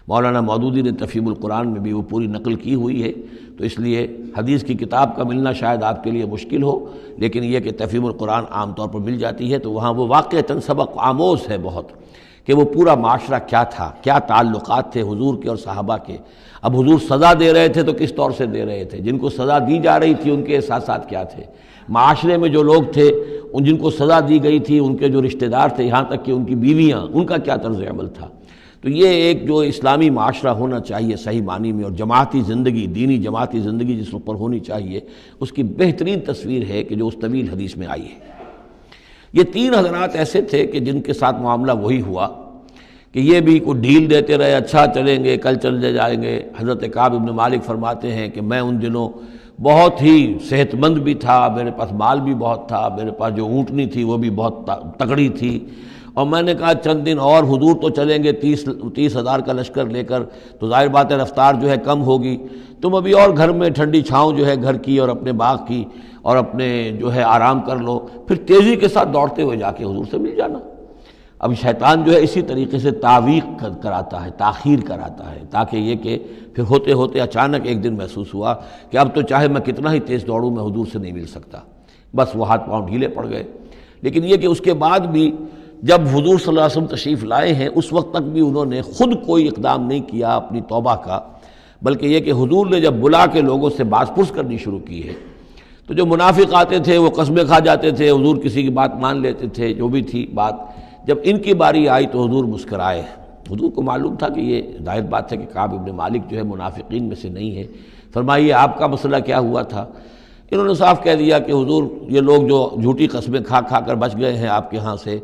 مولانا مودودی نے تفہیم القرآن میں بھی وہ پوری نقل کی ہوئی ہے، تو اس لیے حدیث کی کتاب کا ملنا شاید آپ کے لیے مشکل ہو، لیکن یہ کہ تفہیم القرآن عام طور پر مل جاتی ہے، تو وہاں وہ واقعتاً سبق آموز ہے بہت، کہ وہ پورا معاشرہ کیا تھا، کیا تعلقات تھے حضور کے اور صحابہ کے. اب حضور سزا دے رہے تھے تو کس طور سے دے رہے تھے، جن کو سزا دی جا رہی تھی ان کے احساسات کیا تھے، معاشرے میں جو لوگ تھے ان جن کو سزا دی گئی تھی ان کے جو رشتہ دار تھے، یہاں تک کہ ان کی بیویاں، ان کا کیا طرز عمل تھا. تو یہ ایک جو اسلامی معاشرہ ہونا چاہیے صحیح معنی میں، اور جماعتی زندگی، دینی جماعتی زندگی جس پر ہونی چاہیے، اس کی بہترین تصویر ہے کہ جو اس طویل حدیث میں آئی ہے. یہ 3 حضرات ایسے تھے کہ جن کے ساتھ معاملہ وہی ہوا کہ یہ بھی کوئی ڈھیل دیتے رہے، اچھا چلیں گے، کل چلے جائیں گے. حضرت کعب ابن مالک فرماتے ہیں کہ میں ان دنوں بہت ہی صحت مند بھی تھا، میرے پاس مال بھی بہت تھا، میرے پاس جو اونٹنی تھی وہ بھی بہت تگڑی تھی، اور میں نے کہا چند دن اور حضور تو چلیں گے 30,000 کا لشکر لے کر، تو ظاہر بات ہے رفتار جو ہے کم ہوگی، تم ابھی اور گھر میں ٹھنڈی چھاؤں جو ہے گھر کی اور اپنے باغ کی اور اپنے جو ہے آرام کر لو، پھر تیزی کے ساتھ دوڑتے ہوئے جا کے حضور سے مل جانا. اب شیطان جو ہے اسی طریقے سے تعویق کراتا ہے، تاخیر کراتا ہے، تاکہ یہ کہ پھر ہوتے ہوتے اچانک ایک دن محسوس ہوا کہ اب تو چاہے میں کتنا ہی تیز دوڑوں میں حضور سے نہیں مل سکتا، بس وہ ہاتھ پاؤں ڈھیلے پڑ گئے. لیکن یہ کہ اس کے بعد بھی جب حضور صلی اللہ علیہ وسلم تشریف لائے ہیں اس وقت تک بھی انہوں نے خود کوئی اقدام نہیں کیا اپنی توبہ کا، بلکہ یہ کہ حضور نے جب بلا کے لوگوں سے باز پرس کرنی شروع کی ہے تو جو منافق آتے تھے وہ قسمیں کھا جاتے تھے، حضور کسی کی بات مان لیتے تھے، جو بھی تھی بات. جب ان کی باری آئی تو حضور مسکرائے. حضور کو معلوم تھا کہ یہ ظاہر بات ہے کہ کعب ابن مالک جو ہے منافقین میں سے نہیں ہے. فرمائیے آپ کا مسئلہ کیا ہوا تھا؟ انہوں نے صاف کہہ دیا کہ حضور یہ لوگ جو جھوٹی قسمیں کھا کھا کر بچ گئے ہیں آپ کے ہاں سے،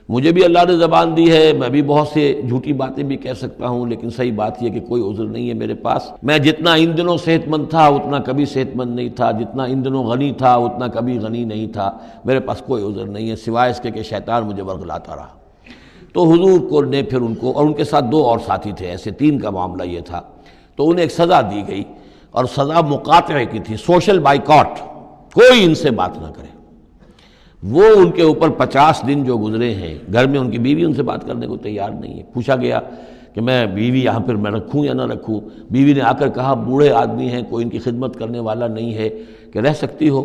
مجھے بھی اللہ نے زبان دی ہے، میں بھی بہت سے جھوٹی باتیں بھی کہہ سکتا ہوں، لیکن صحیح بات یہ کہ کوئی عذر نہیں ہے میرے پاس. میں جتنا ان دنوں صحت مند تھا اتنا کبھی صحت مند نہیں تھا، جتنا ان دنوں غنی تھا اتنا کبھی غنی نہیں تھا، میرے پاس کوئی عذر نہیں ہے سوائے اس کے کہ شیطان مجھے ورغلاتا رہا. تو حضور کو نے پھر ان کو، اور ان کے ساتھ 2 اور ساتھی تھے، ایسے 3 کا معاملہ یہ تھا، تو انہیں ایک سزا دی گئی، اور سزا مقاطعے کی تھی، سوشل بائیکاٹ، کوئی ان سے بات نہ کرے. وہ ان کے اوپر 50 دن جو گزرے ہیں، گھر میں ان کی بیوی ان سے بات کرنے کو تیار نہیں ہے. پوچھا گیا کہ میں بیوی یہاں پر میں رکھوں یا نہ رکھوں. بیوی نے آ کر کہا بوڑھے آدمی ہیں, کوئی ان کی خدمت کرنے والا نہیں ہے, کہ رہ سکتی ہو.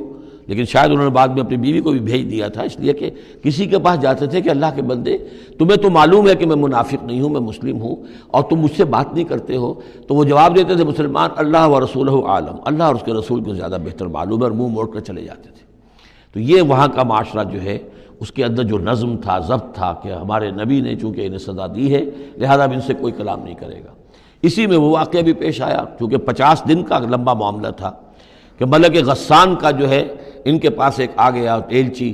لیکن شاید انہوں نے بعد میں اپنی بیوی کو بھی بھیج دیا تھا, اس لیے کہ کسی کے پاس جاتے تھے کہ اللہ کے بندے تمہیں تو معلوم ہے کہ میں منافق نہیں ہوں, میں مسلم ہوں, اور تم مجھ سے بات نہیں کرتے ہو. تو وہ جواب دیتے تھے مسلمان اللہ و رسولہ عالم, اللہ اور اس کے رسول کو زیادہ بہتر معلوم ہے, اور منہ موڑ کر چلے جاتے تھے. تو یہ وہاں کا معاشرہ جو ہے اس کے اندر جو نظم تھا, ضبط تھا, کہ ہمارے نبی نے چونکہ انہیں سزا دی ہے لہذا اب ان سے کوئی کلام نہیں کرے گا. اسی میں وہ واقعہ بھی پیش آیا, چونکہ 50 دن کا لمبا معاملہ تھا, کہ ملک غسان کا جو ہے ان کے پاس ایک آ گیا ایلچی,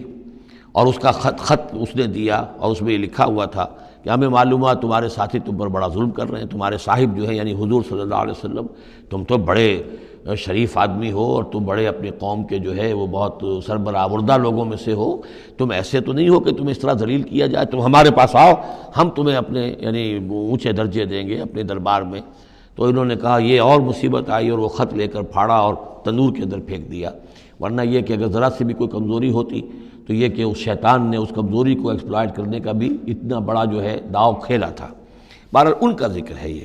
اور اس کا خط اس نے دیا, اور اس میں یہ لکھا ہوا تھا کہ ہمیں معلوم ہوا تمہارے ساتھی تم پر بڑا ظلم کر رہے ہیں, تمہارے صاحب جو ہے یعنی حضور صلی اللہ علیہ وسلم, تم تو بڑے شریف آدمی ہو, اور تم بڑے اپنی قوم کے جو ہے وہ بہت سربراہ لوگوں میں سے ہو, تم ایسے تو نہیں ہو کہ تمہیں اس طرح ذلیل کیا جائے, تم ہمارے پاس آؤ, ہم تمہیں اپنے یعنی اونچے درجے دیں گے اپنے دربار میں. تو انہوں نے کہا یہ اور مصیبت آئی, اور وہ خط لے کر پھاڑا اور تندور کے اندر پھینک دیا. ورنہ یہ کہ اگر ذرا سی بھی کوئی کمزوری ہوتی تو یہ کہ اس شیطان نے اس کمزوری کو ایکسپلائٹ کرنے کا بھی اتنا بڑا جو ہے داؤ کھیلا تھا. بہرحال ان کا ذکر ہے یہ.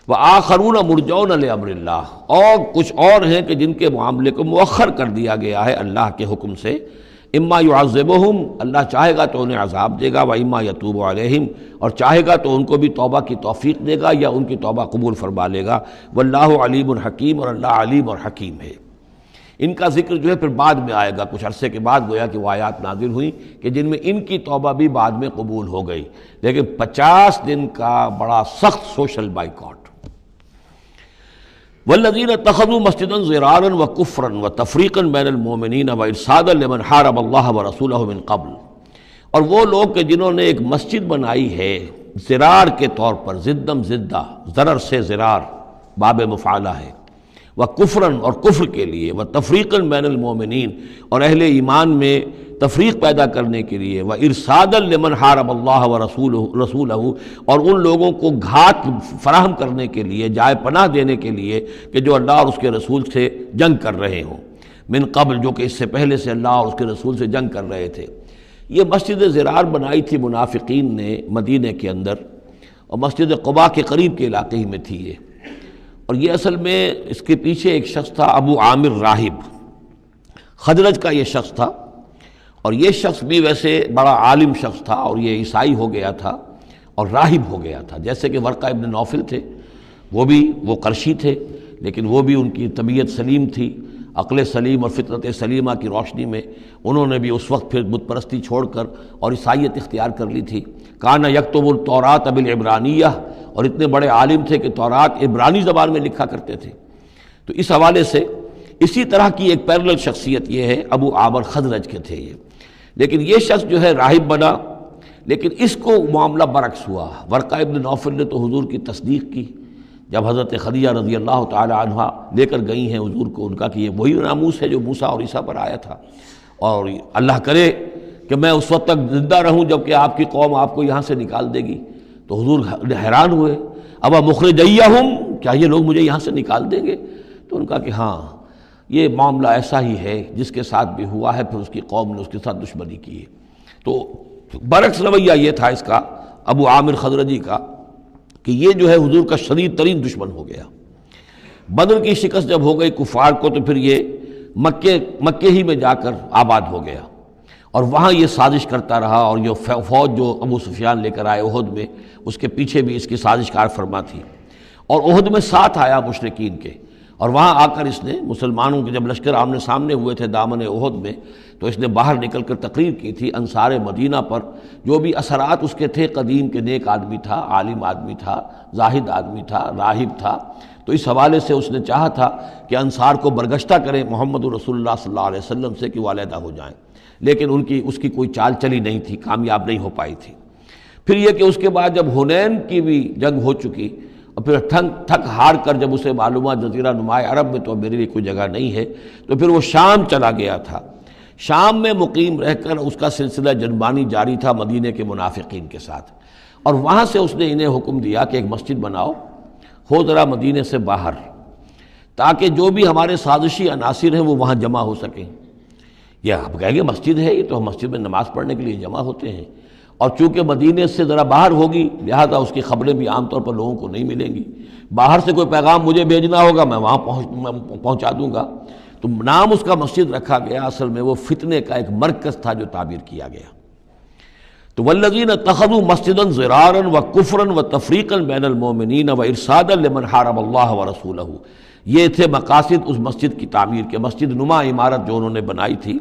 وآخرون مرجون لامر اللہ, اور کچھ اور ہیں کہ جن کے معاملے کو مؤخر کر دیا گیا ہے اللہ کے حکم سے. اما یعذبہم, اللہ چاہے گا تو انہیں عذاب دے گا, و اما یتوب علیہم, اور چاہے گا تو ان کو بھی توبہ کی توفیق دے گا یا ان کی توبہ قبول فرما لے گا. واللہ علیم حکیم, اور اللہ علیم اور حکیم ہے. ان کا ذکر جو ہے پھر بعد میں آئے گا, کچھ عرصے کے بعد گویا کہ وہ آیات نازل ہوئیں کہ جن میں ان کی توبہ بھی بعد میں قبول ہو گئی. لیکن 50 دن کا بڑا سخت سوشل بائیکاٹ. والذین اتخذوا مسجدا ضرارا وکفرا وتفریقا بین المؤمنین وارصادا لمن حارب اللہ ورسولہ من قبل, اور وہ لوگ کہ جنہوں نے ایک مسجد بنائی ہے ضرار کے طور پر, زدم زدہ, ضرر سے ضرار باب مفعلہ ہے, وکفرا, اور کفر کے لیے, وتفریقا بین المؤمنین, اور اہل ایمان میں تفریق پیدا کرنے کے لیے, وارصادا لمن حارب اللہ ورسولہ, اور ان لوگوں کو گھات فراہم کرنے کے لیے, جائے پناہ دینے کے لیے کہ جو اللہ اور اس کے رسول سے جنگ کر رہے ہوں, من قبل, جو کہ اس سے پہلے سے اللہ اور اس کے رسول سے جنگ کر رہے تھے. یہ مسجد ضرار بنائی تھی منافقین نے مدینہ کے اندر, اور مسجد قباء کے قریب کے علاقے ہی میں تھی یہ. اور یہ اصل میں اس کے پیچھے ایک شخص تھا ابو عامر راہب, خزرج کا یہ شخص تھا, اور یہ شخص بھی ویسے بڑا عالم شخص تھا, اور یہ عیسائی ہو گیا تھا اور راہب ہو گیا تھا. جیسے کہ ورقہ ابن نوفل تھے, وہ قرشی تھے, لیکن وہ بھی ان کی طبیعت سلیم تھی, عقل سلیم اور فطرت سلیمہ کی روشنی میں انہوں نے بھی اس وقت پھر بت پرستی چھوڑ کر اور عیسائیت اختیار کر لی تھی. کان یکتب التوراۃ بالعبرانیہ, اور اتنے بڑے عالم تھے کہ تورات عبرانی زبان میں لکھا کرتے تھے. تو اس حوالے سے اسی طرح کی ایک پیرلل شخصیت یہ ہے, ابو عامر خزرج کے تھے یہ. لیکن یہ شخص جو ہے راہب بنا, لیکن اس کو معاملہ برعکس ہوا. ورقہ ابن نوفل نے تو حضور کی تصدیق کی جب حضرت خدیجہ رضی اللہ تعالی عنہا لے کر گئی ہیں حضور کو, ان کا کہ یہ وہی ناموس ہے جو موسیٰ اور عیسیٰ پر آیا تھا, اور اللہ کرے کہ میں اس وقت تک زندہ رہوں جب کہ آپ کی قوم آپ کو یہاں سے نکال دے گی. تو حضور حیران ہوئے, ابا مخرجیہم, کیا یہ لوگ مجھے یہاں سے نکال دیں گے؟ تو ان کا کہ ہاں یہ معاملہ ایسا ہی ہے جس کے ساتھ بھی ہوا ہے, پھر اس کی قوم نے اس کے ساتھ دشمنی کی ہے. تو برعکس رویہ یہ تھا اس کا ابو عامر خزرجی کا کہ یہ جو ہے حضور کا شدید ترین دشمن ہو گیا. بدر کی شکست جب ہو گئی کفار کو, تو پھر یہ مکے ہی میں جا کر آباد ہو گیا, اور وہاں یہ سازش کرتا رہا. اور یہ فوج جو ابو سفیان لے کر آئے احد میں, اس کے پیچھے بھی اس کی سازش کار فرما تھی, اور احد میں ساتھ آیا مشرکین کے. اور وہاں آ کر اس نے مسلمانوں کے جب لشکر آمنے سامنے ہوئے تھے دامن احد میں, تو اس نے باہر نکل کر تقریر کی تھی انصار مدینہ پر جو بھی اثرات اس کے تھے قدیم کے نیک آدمی تھا, عالم آدمی تھا, زاہد آدمی تھا, راہب تھا. تو اس حوالے سے اس نے چاہا تھا کہ انصار کو برگشتہ کریں محمد رسول اللہ صلی اللہ علیہ وسلم سے کہ وہ علیحدہ ہو جائیں, لیکن اس کی کوئی چال چلی نہیں تھی, کامیاب نہیں ہو پائی تھی. پھر یہ کہ اس کے بعد جب حنین کی بھی جنگ ہو چکی, اور پھر تھک ہار کر جب اسے معلومات جزیرہ نمائے عرب میں تو میرے لیے کوئی جگہ نہیں ہے, تو پھر وہ شام چلا گیا تھا. شام میں مقیم رہ کر اس کا سلسلہ جنبانی جاری تھا مدینے کے منافقین کے ساتھ, اور وہاں سے اس نے انہیں حکم دیا کہ ایک مسجد بناؤ, ہو ذرا مدینے سے باہر, تاکہ جو بھی ہمارے سازشی عناصر ہیں وہ وہاں جمع ہو سکیں. یہ آپ کہیں گے مسجد ہے, یہ تو ہم مسجد میں نماز پڑھنے کے لیے جمع ہوتے ہیں, اور چونکہ مدینے سے ذرا باہر ہوگی لہذا اس کی خبریں بھی عام طور پر لوگوں کو نہیں ملیں گی. باہر سے کوئی پیغام مجھے بھیجنا ہوگا میں وہاں پہنچا دوں گا. تو نام اس کا مسجد رکھا گیا، اصل میں وہ فتنے کا ایک مرکز تھا جو تعبیر کیا گیا. تو والذین اتخذوا مسجدا ضرارا وکفرا وتفریقا بین المؤمنین وارصادا لمن حارب اللہ ورسولہ، یہ تھے مقاصد اس مسجد کی تعمیر کے. مسجد نما عمارت جو انہوں نے بنائی تھی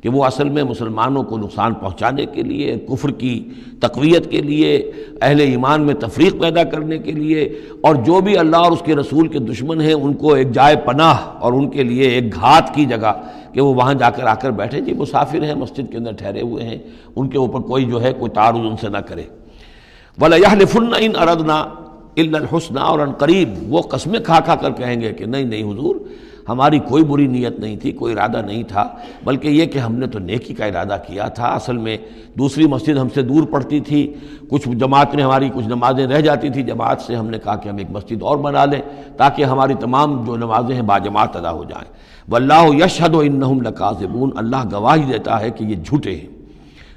کہ وہ اصل میں مسلمانوں کو نقصان پہنچانے کے لیے، کفر کی تقویت کے لیے، اہل ایمان میں تفریق پیدا کرنے کے لیے، اور جو بھی اللہ اور اس کے رسول کے دشمن ہیں ان کو ایک جائے پناہ اور ان کے لیے ایک گھات کی جگہ کہ وہ وہاں جا کر آ کر بیٹھے. جی مسافر ہیں، مسجد کے اندر ٹھہرے ہوئے ہیں، ان کے اوپر کوئی جو ہے کوئی تعارض ان سے نہ کرے. وَلَيَحْلِفُنَّ إِنْ أَرَدْنَا إِلَّا الْحُسْنَى، اور عن قریب وہ قسمیں کھا کھا کر کہیں گے کہ نہیں حضور ہماری کوئی بری نیت نہیں تھی، کوئی ارادہ نہیں تھا، بلکہ یہ کہ ہم نے تو نیکی کا ارادہ کیا تھا. اصل میں دوسری مسجد ہم سے دور پڑتی تھی، کچھ جماعت میں ہماری کچھ نمازیں رہ جاتی تھی جماعت سے، ہم نے کہا کہ ہم ایک مسجد اور بنا لیں تاکہ ہماری تمام جو نمازیں ہیں باجماعت ادا ہو جائیں. واللہ یشہد انہم لکاذبون، اللہ گواہی دیتا ہے کہ یہ جھوٹے ہیں.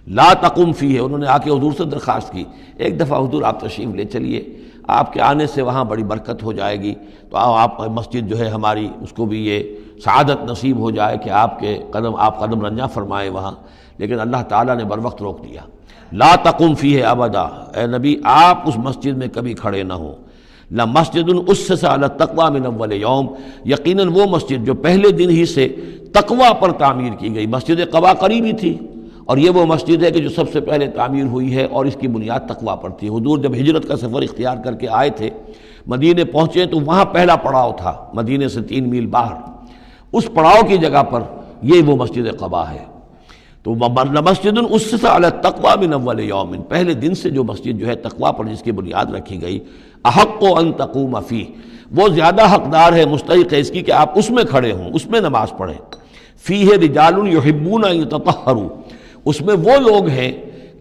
لا تقم فیہ، انہوں نے آ کے حضور سے درخواست کی ایک دفعہ حضور آپ تشریف لے چلیے، آپ کے آنے سے وہاں بڑی برکت ہو جائے گی، تو آپ مسجد جو ہے ہماری اس کو بھی یہ سعادت نصیب ہو جائے کہ آپ قدم رنجاں فرمائیں وہاں. لیکن اللہ تعالیٰ نے بر وقت روک دیا. لا تقم فیہ ابدا، اے نبی آپ اس مسجد میں کبھی کھڑے نہ ہوں. لمسجد اسس علی التقوی من اول یوم، یقیناً وہ مسجد جو پہلے دن ہی سے تقوی پر تعمیر کی گئی. مسجد قباء قریبی تھی اور یہ وہ مسجد ہے کہ جو سب سے پہلے تعمیر ہوئی ہے اور اس کی بنیاد تقوی پر تھی. حضور جب ہجرت کا سفر اختیار کر کے آئے تھے، مدینے پہنچے تو وہاں پہلا پڑاؤ تھا مدینے سے 3 میل باہر، اس پڑاؤ کی جگہ پر یہ وہ مسجد قباء ہے. تو مسجد اسس علی التقوی من اول یوم، پہلے دن سے جو مسجد جو ہے تقوی پر جس کی بنیاد رکھی گئی، احق ان تقوم فیہ، وہ زیادہ حقدار ہے، مستحق ہے اس کی کہ آپ اس میں کھڑے ہوں، اس میں نماز پڑھیں. فیہ رجال یحبون ان یتطہروا، اس میں وہ لوگ ہیں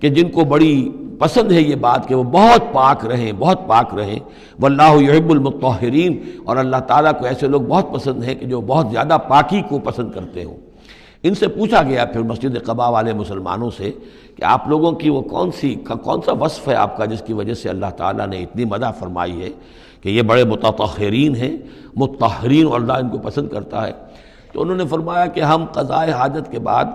کہ جن کو بڑی پسند ہے یہ بات کہ وہ بہت پاک رہیں، بہت پاک رہیں. واللہ یحب المطہرین، اور اللہ تعالیٰ کو ایسے لوگ بہت پسند ہیں کہ جو بہت زیادہ پاکی کو پسند کرتے ہوں. ان سے پوچھا گیا پھر مسجد قباء والے مسلمانوں سے کہ آپ لوگوں کی وہ کون سا وصف ہے آپ کا جس کی وجہ سے اللہ تعالیٰ نے اتنی مدح فرمائی ہے کہ یہ بڑے متطہرین ہیں، مطہرین، اور اللہ ان کو پسند کرتا ہے. تو انہوں نے فرمایا کہ ہم قضاء حاجت کے بعد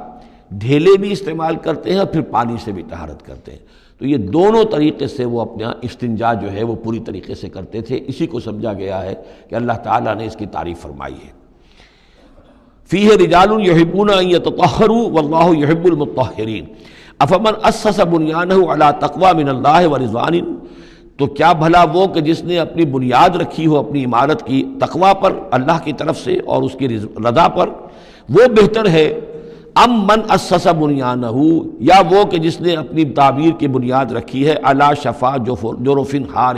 ڈھیلے بھی استعمال کرتے ہیں اور پھر پانی سے بھی طہارت کرتے ہیں. تو یہ دونوں طریقے سے وہ اپنا استنجا جو ہے وہ پوری طریقے سے کرتے تھے. اسی کو سمجھا گیا ہے کہ اللہ تعالیٰ نے اس کی تعریف فرمائی ہے. فیہ رجال یحبون ان یتطہروا واللہ یحب المطہرین. افمن اسس بنیانہ علی تقوی من اللہ ورضوان، تو کیا بھلا وہ کہ جس نے اپنی بنیاد رکھی ہو اپنی عمارت کی تقوی پر اللہ کی طرف سے اور اس کی رضا پر، وہ بہتر ہے. ام من اسس بنیانہ، یا وہ کہ جس نے اپنی تعبیر کی بنیاد رکھی ہے علی شفا جرف ہار،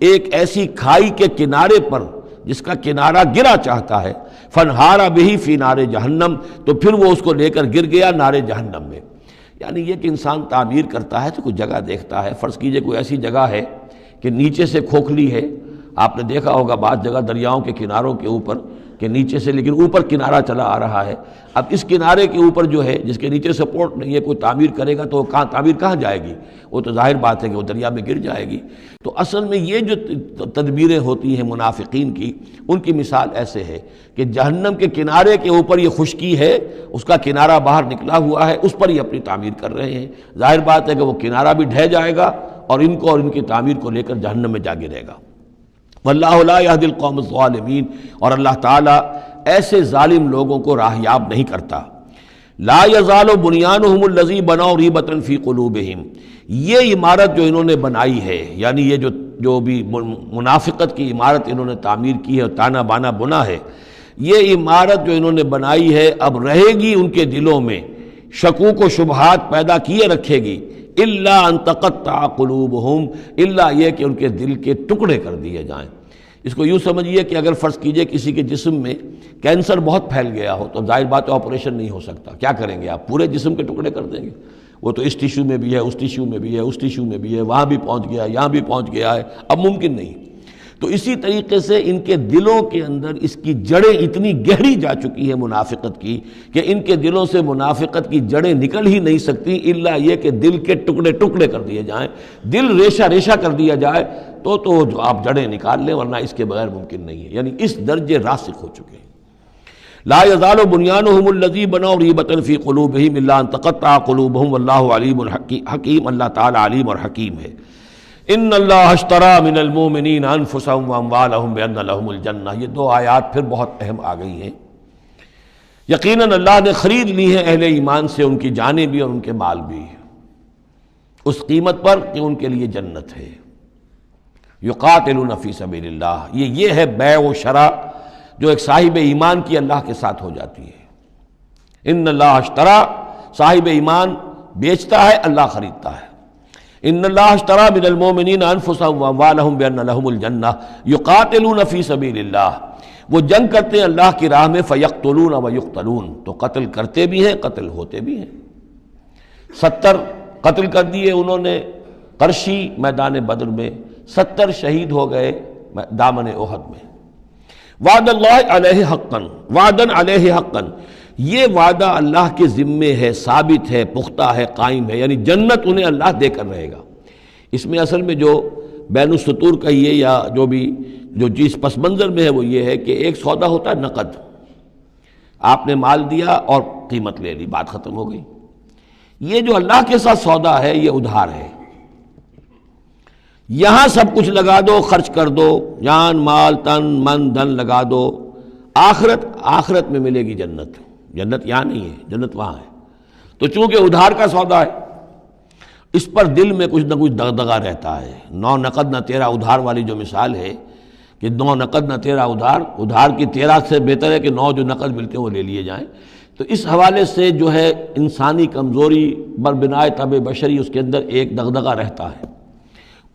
ایک ایسی کھائی کے کنارے پر جس کا کنارہ گرا چاہتا ہے، فنہارا بہی فی نار جہنم، تو پھر وہ اس کو لے کر گر گیا نار جہنم میں. یعنی یہ کہ انسان تعمیر کرتا ہے تو کوئی جگہ دیکھتا ہے. فرض کیجئے کوئی ایسی جگہ ہے کہ نیچے سے کھوکھلی ہے، آپ نے دیکھا ہوگا بعض جگہ دریاؤں کے کناروں کے اوپر کہ نیچے سے لیکن اوپر کنارہ چلا آ رہا ہے. اب اس کنارے کے اوپر جو ہے جس کے نیچے سپورٹ نہیں ہے، کوئی تعمیر کرے گا تو تعمیر کہاں جائے گی؟ وہ تو ظاہر بات ہے کہ وہ دریا میں گر جائے گی. تو اصل میں یہ جو تدبیریں ہوتی ہیں منافقین کی، ان کی مثال ایسے ہے کہ جہنم کے کنارے کے اوپر یہ خشکی ہے، اس کا کنارہ باہر نکلا ہوا ہے، اس پر یہ اپنی تعمیر کر رہے ہیں. ظاہر بات ہے کہ وہ کنارہ بھی ڈھہ جائے گا اور ان کو اور ان کی تعمیر کو لے کر جہنم میں جا گرے گا. واللہ لا یہدی القوم الظالمین، اور اللہ تعالیٰ ایسے ظالم لوگوں کو راہیاب نہیں کرتا. لا یزال بنیانہم الذی بنوا ریبۃ فی قلوبہم، یہ عمارت جو انہوں نے بنائی ہے، یعنی یہ جو بھی منافقت کی عمارت انہوں نے تعمیر کی ہے اور تانا بانا بنا ہے، یہ عمارت جو انہوں نے بنائی ہے اب رہے گی ان کے دلوں میں، شکوک و شبہات پیدا کیے رکھے گی. الا ان تقطع قلوبہم، الا یہ کہ ان کے دل کے ٹکڑے کر دیے جائیں. اس کو یوں سمجھیے کہ اگر فرض کیجئے کسی کے جسم میں کینسر بہت پھیل گیا ہو تو ظاہر بات ہے آپریشن نہیں ہو سکتا. کیا کریں گے آپ؟ پورے جسم کے ٹکڑے کر دیں گے. وہ تو اس ٹیشو میں بھی ہے، اس ٹیشو میں بھی ہے، اس ٹیشو میں بھی ہے، وہاں بھی پہنچ گیا ہے، یہاں بھی پہنچ گیا ہے، اب ممکن نہیں. تو اسی طریقے سے ان کے دلوں کے اندر اس کی جڑیں اتنی گہری جا چکی ہیں منافقت کی کہ ان کے دلوں سے منافقت کی جڑیں نکل ہی نہیں سکتی الا یہ کہ دل کے ٹکڑے ٹکڑے کر دیے جائیں، دل ریشہ ریشہ کر دیا جائے تو جو آپ جڑیں نکال لیں، ورنہ اس کے بغیر ممکن نہیں ہے، یعنی اس درجے راسخ ہو چکے ہیں۔ لا يزال بنيانهم الذي بنوا ريبة في قلوبهم الا ان تقطع قلوبهم والله عليم حكيم، اللہ تعالی علیم اور حکیم ہے۔ ان اللہ اشترى من المؤمنین انفسهم واموالهم بان لهم الجنہ، یہ دو آیات پھر بہت اہم آ گئی ہیں۔ یقیناً اللہ نے خرید لی ہے اہل ایمان سے ان کی جانیں بھی اور ان کے مال بھی، اس قیمت پر کہ ان کے لیے جنت ہے۔ یقاتلون فی سبیل اللہ، یہ ہے بیع و شراء جو ایک صاحب ایمان کی اللہ کے ساتھ ہو جاتی ہے۔ ان اللہ اشترى، صاحب ایمان بیچتا ہے، اللہ خریدتا ہے۔ ان اللہ اشترى من المؤمنین انفسهم واموالهم بان لهم الجنہ یقاتلون فی سبیل اللہ، وہ جنگ کرتے ہیں اللہ کی راہ میں، فیقتلون ویقتلون، تو قتل کرتے بھی ہیں قتل ہوتے بھی ہیں۔ 70 قتل کر دیے انہوں نے قرشی میدان بدر میں، 70 شہید ہو گئے دامن احد میں۔ وعد اللہ علیہ حقا، وعدن علیہ حقا، یہ وعدہ اللہ کے ذمے ہے، ثابت ہے، پختہ ہے، قائم ہے، یعنی جنت انہیں اللہ دے کر رہے گا۔ اس میں اصل میں جو بین السطور کہیے یا جو چیز پس منظر میں ہے وہ یہ ہے کہ ایک سودا ہوتا ہے نقد، آپ نے مال دیا اور قیمت لے لی، بات ختم ہو گئی۔ یہ جو اللہ کے ساتھ سودا ہے یہ ادھار ہے، یہاں سب کچھ لگا دو، خرچ کر دو، جان مال تن من دھن لگا دو، آخرت میں ملے گی جنت۔ جنت یہاں نہیں ہے، جنت وہاں ہے۔ تو چونکہ ادھار کا سودا ہے اس پر دل میں کچھ نہ کچھ دغدغہ رہتا ہے۔ نو نقد نہ تیرا ادھار والی جو مثال ہے کہ 9 نقد نہ تیرا ادھار، ادھار کی 13 سے بہتر ہے کہ 9 جو نقد ملتے ہیں وہ لے لیے جائیں۔ تو اس حوالے سے جو ہے انسانی کمزوری بربنائے طبع بشری اس کے اندر ایک دغدغہ رہتا ہے،